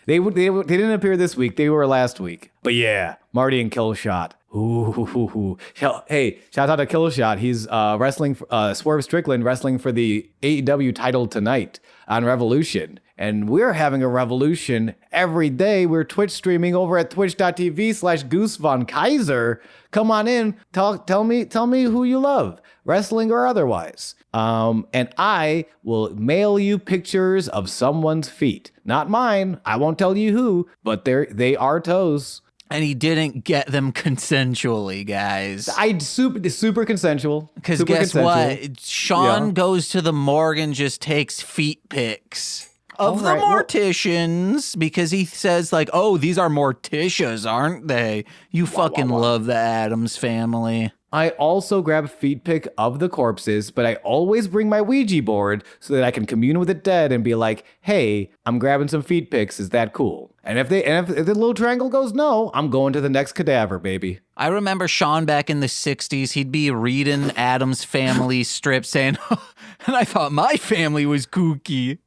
They didn't appear this week. They were last week. But yeah, Marty and Killshot. Ooh. Hey, shout out to Killshot. He's wrestling, Swerve Strickland wrestling for the AEW title tonight on Revolution. And we're having a revolution every day. We're Twitch streaming over at twitch.tv/Goose Von Kaiser. Come on in. Tell me who you love, wrestling or otherwise. And I will mail you pictures of someone's feet. Not mine. I won't tell you who, but they are toes. And he didn't get them consensually, guys. Super consensual. Because guess what? Sean goes to the morgue and just takes feet pics of the morticians because he says, like, oh, these are Morticias, aren't they? You fucking love the Addams family. I also grab a feet pic of the corpses, but I always bring my Ouija board so that I can commune with the dead and be like, hey, I'm grabbing some feet pics. Is that cool? And if the little triangle goes no, I'm going to the next cadaver, baby. I remember Sean back in the 60s, he'd be reading Addams Family strips saying, and I thought my family was kooky.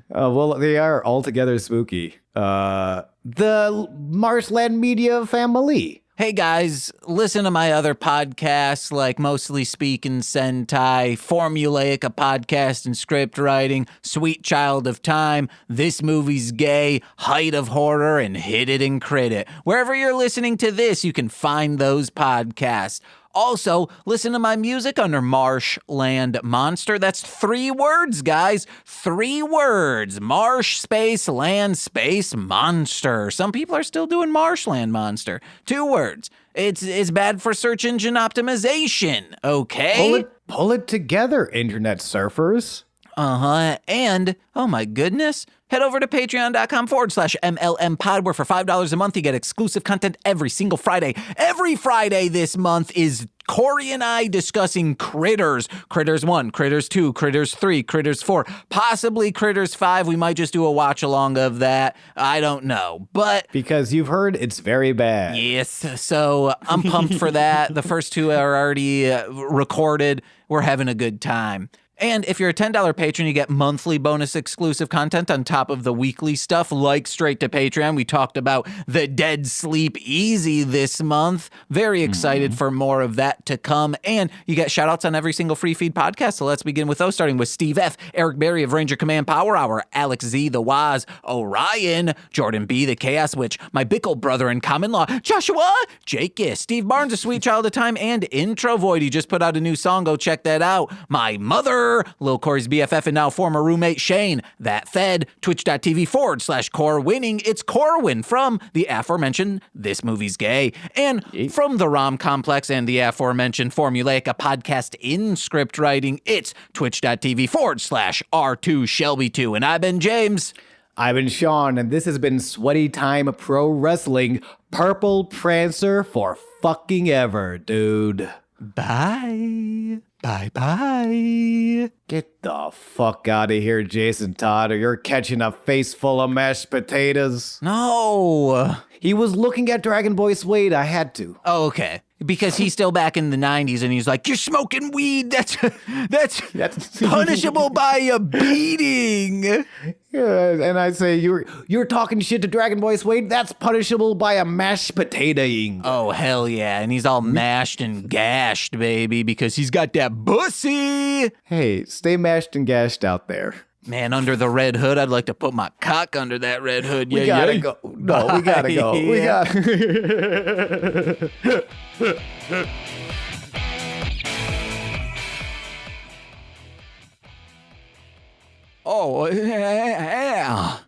Well, they are altogether spooky. The Marshland Media family. Hey guys, listen to my other podcasts like Mostly Speaking Sentai, Formulaic, a podcast and script writing, Sweet Child of Time, This Movie's Gay, Height of Horror, and Hit It and Crit It. Wherever you're listening to this, you can find those podcasts. Also, listen to my music under Marshland Monster. That's 3 words, guys. 3 words. Marsh space land space monster. Some people are still doing Marshland Monster. 2 words. It's bad for search engine optimization, okay? Pull it together, internet surfers. And, oh my goodness, head over to patreon.com/MLM pod, where for $5 a month, you get exclusive content every single Friday. Every Friday this month is Corey and I discussing Critters. Critters 1, Critters 2, Critters 3, Critters 4, possibly Critters 5. We might just do a watch along of that. I don't know, but... Because you've heard it's very bad. Yes, so I'm pumped for that. The first 2 are already recorded. We're having a good time. And if you're a $10 patron, you get monthly bonus exclusive content on top of the weekly stuff, like Straight to Patreon. We talked about the Dead Sleep Easy this month. Very excited for more of that to come. And you get shout outs on every single free feed podcast. So let's begin with those, starting with Steve F., Eric Berry of Ranger Command Power Hour, Alex Z, The Waz, Orion, Jordan B, The Chaos Witch, my Bickle brother in common law, Joshua, Jake Giss, Steve Barnes, A Sweet Child of Time, and Intro Void. He just put out a new song. Go check that out. My mother, Lil Corey's BFF and now former roommate Shane, That Fed, twitch.tv/Core Winning. It's Corwin from the aforementioned This Movie's Gay. And from the Rom Complex and the aforementioned Formulaic, a podcast in script writing, it's twitch.tv/R2Shelby2. And I've been James. I've been Sean, and this has been Sweaty Time Pro Wrestling. Purple Prancer for fucking ever, dude. Bye. Bye-bye. Get the fuck out of here, Jason Todd, or you're catching a face full of mashed potatoes. No. He was looking at Dragon Boy Suede. I had to. Oh, okay. Because he's still back in the 90s and he's like, you're smoking weed. That's punishable by a beating. Yeah, and I say, you're talking shit to Dragon Boy Suede. That's punishable by a mashed potatoing. Oh, hell yeah. And he's all mashed and gashed, baby, because he's got that bussy. Hey, stay mashed and gashed out there. Man, under the red hood, I'd like to put my cock under that red hood. We gotta go. No, we gotta go. We gotta. Oh, yeah.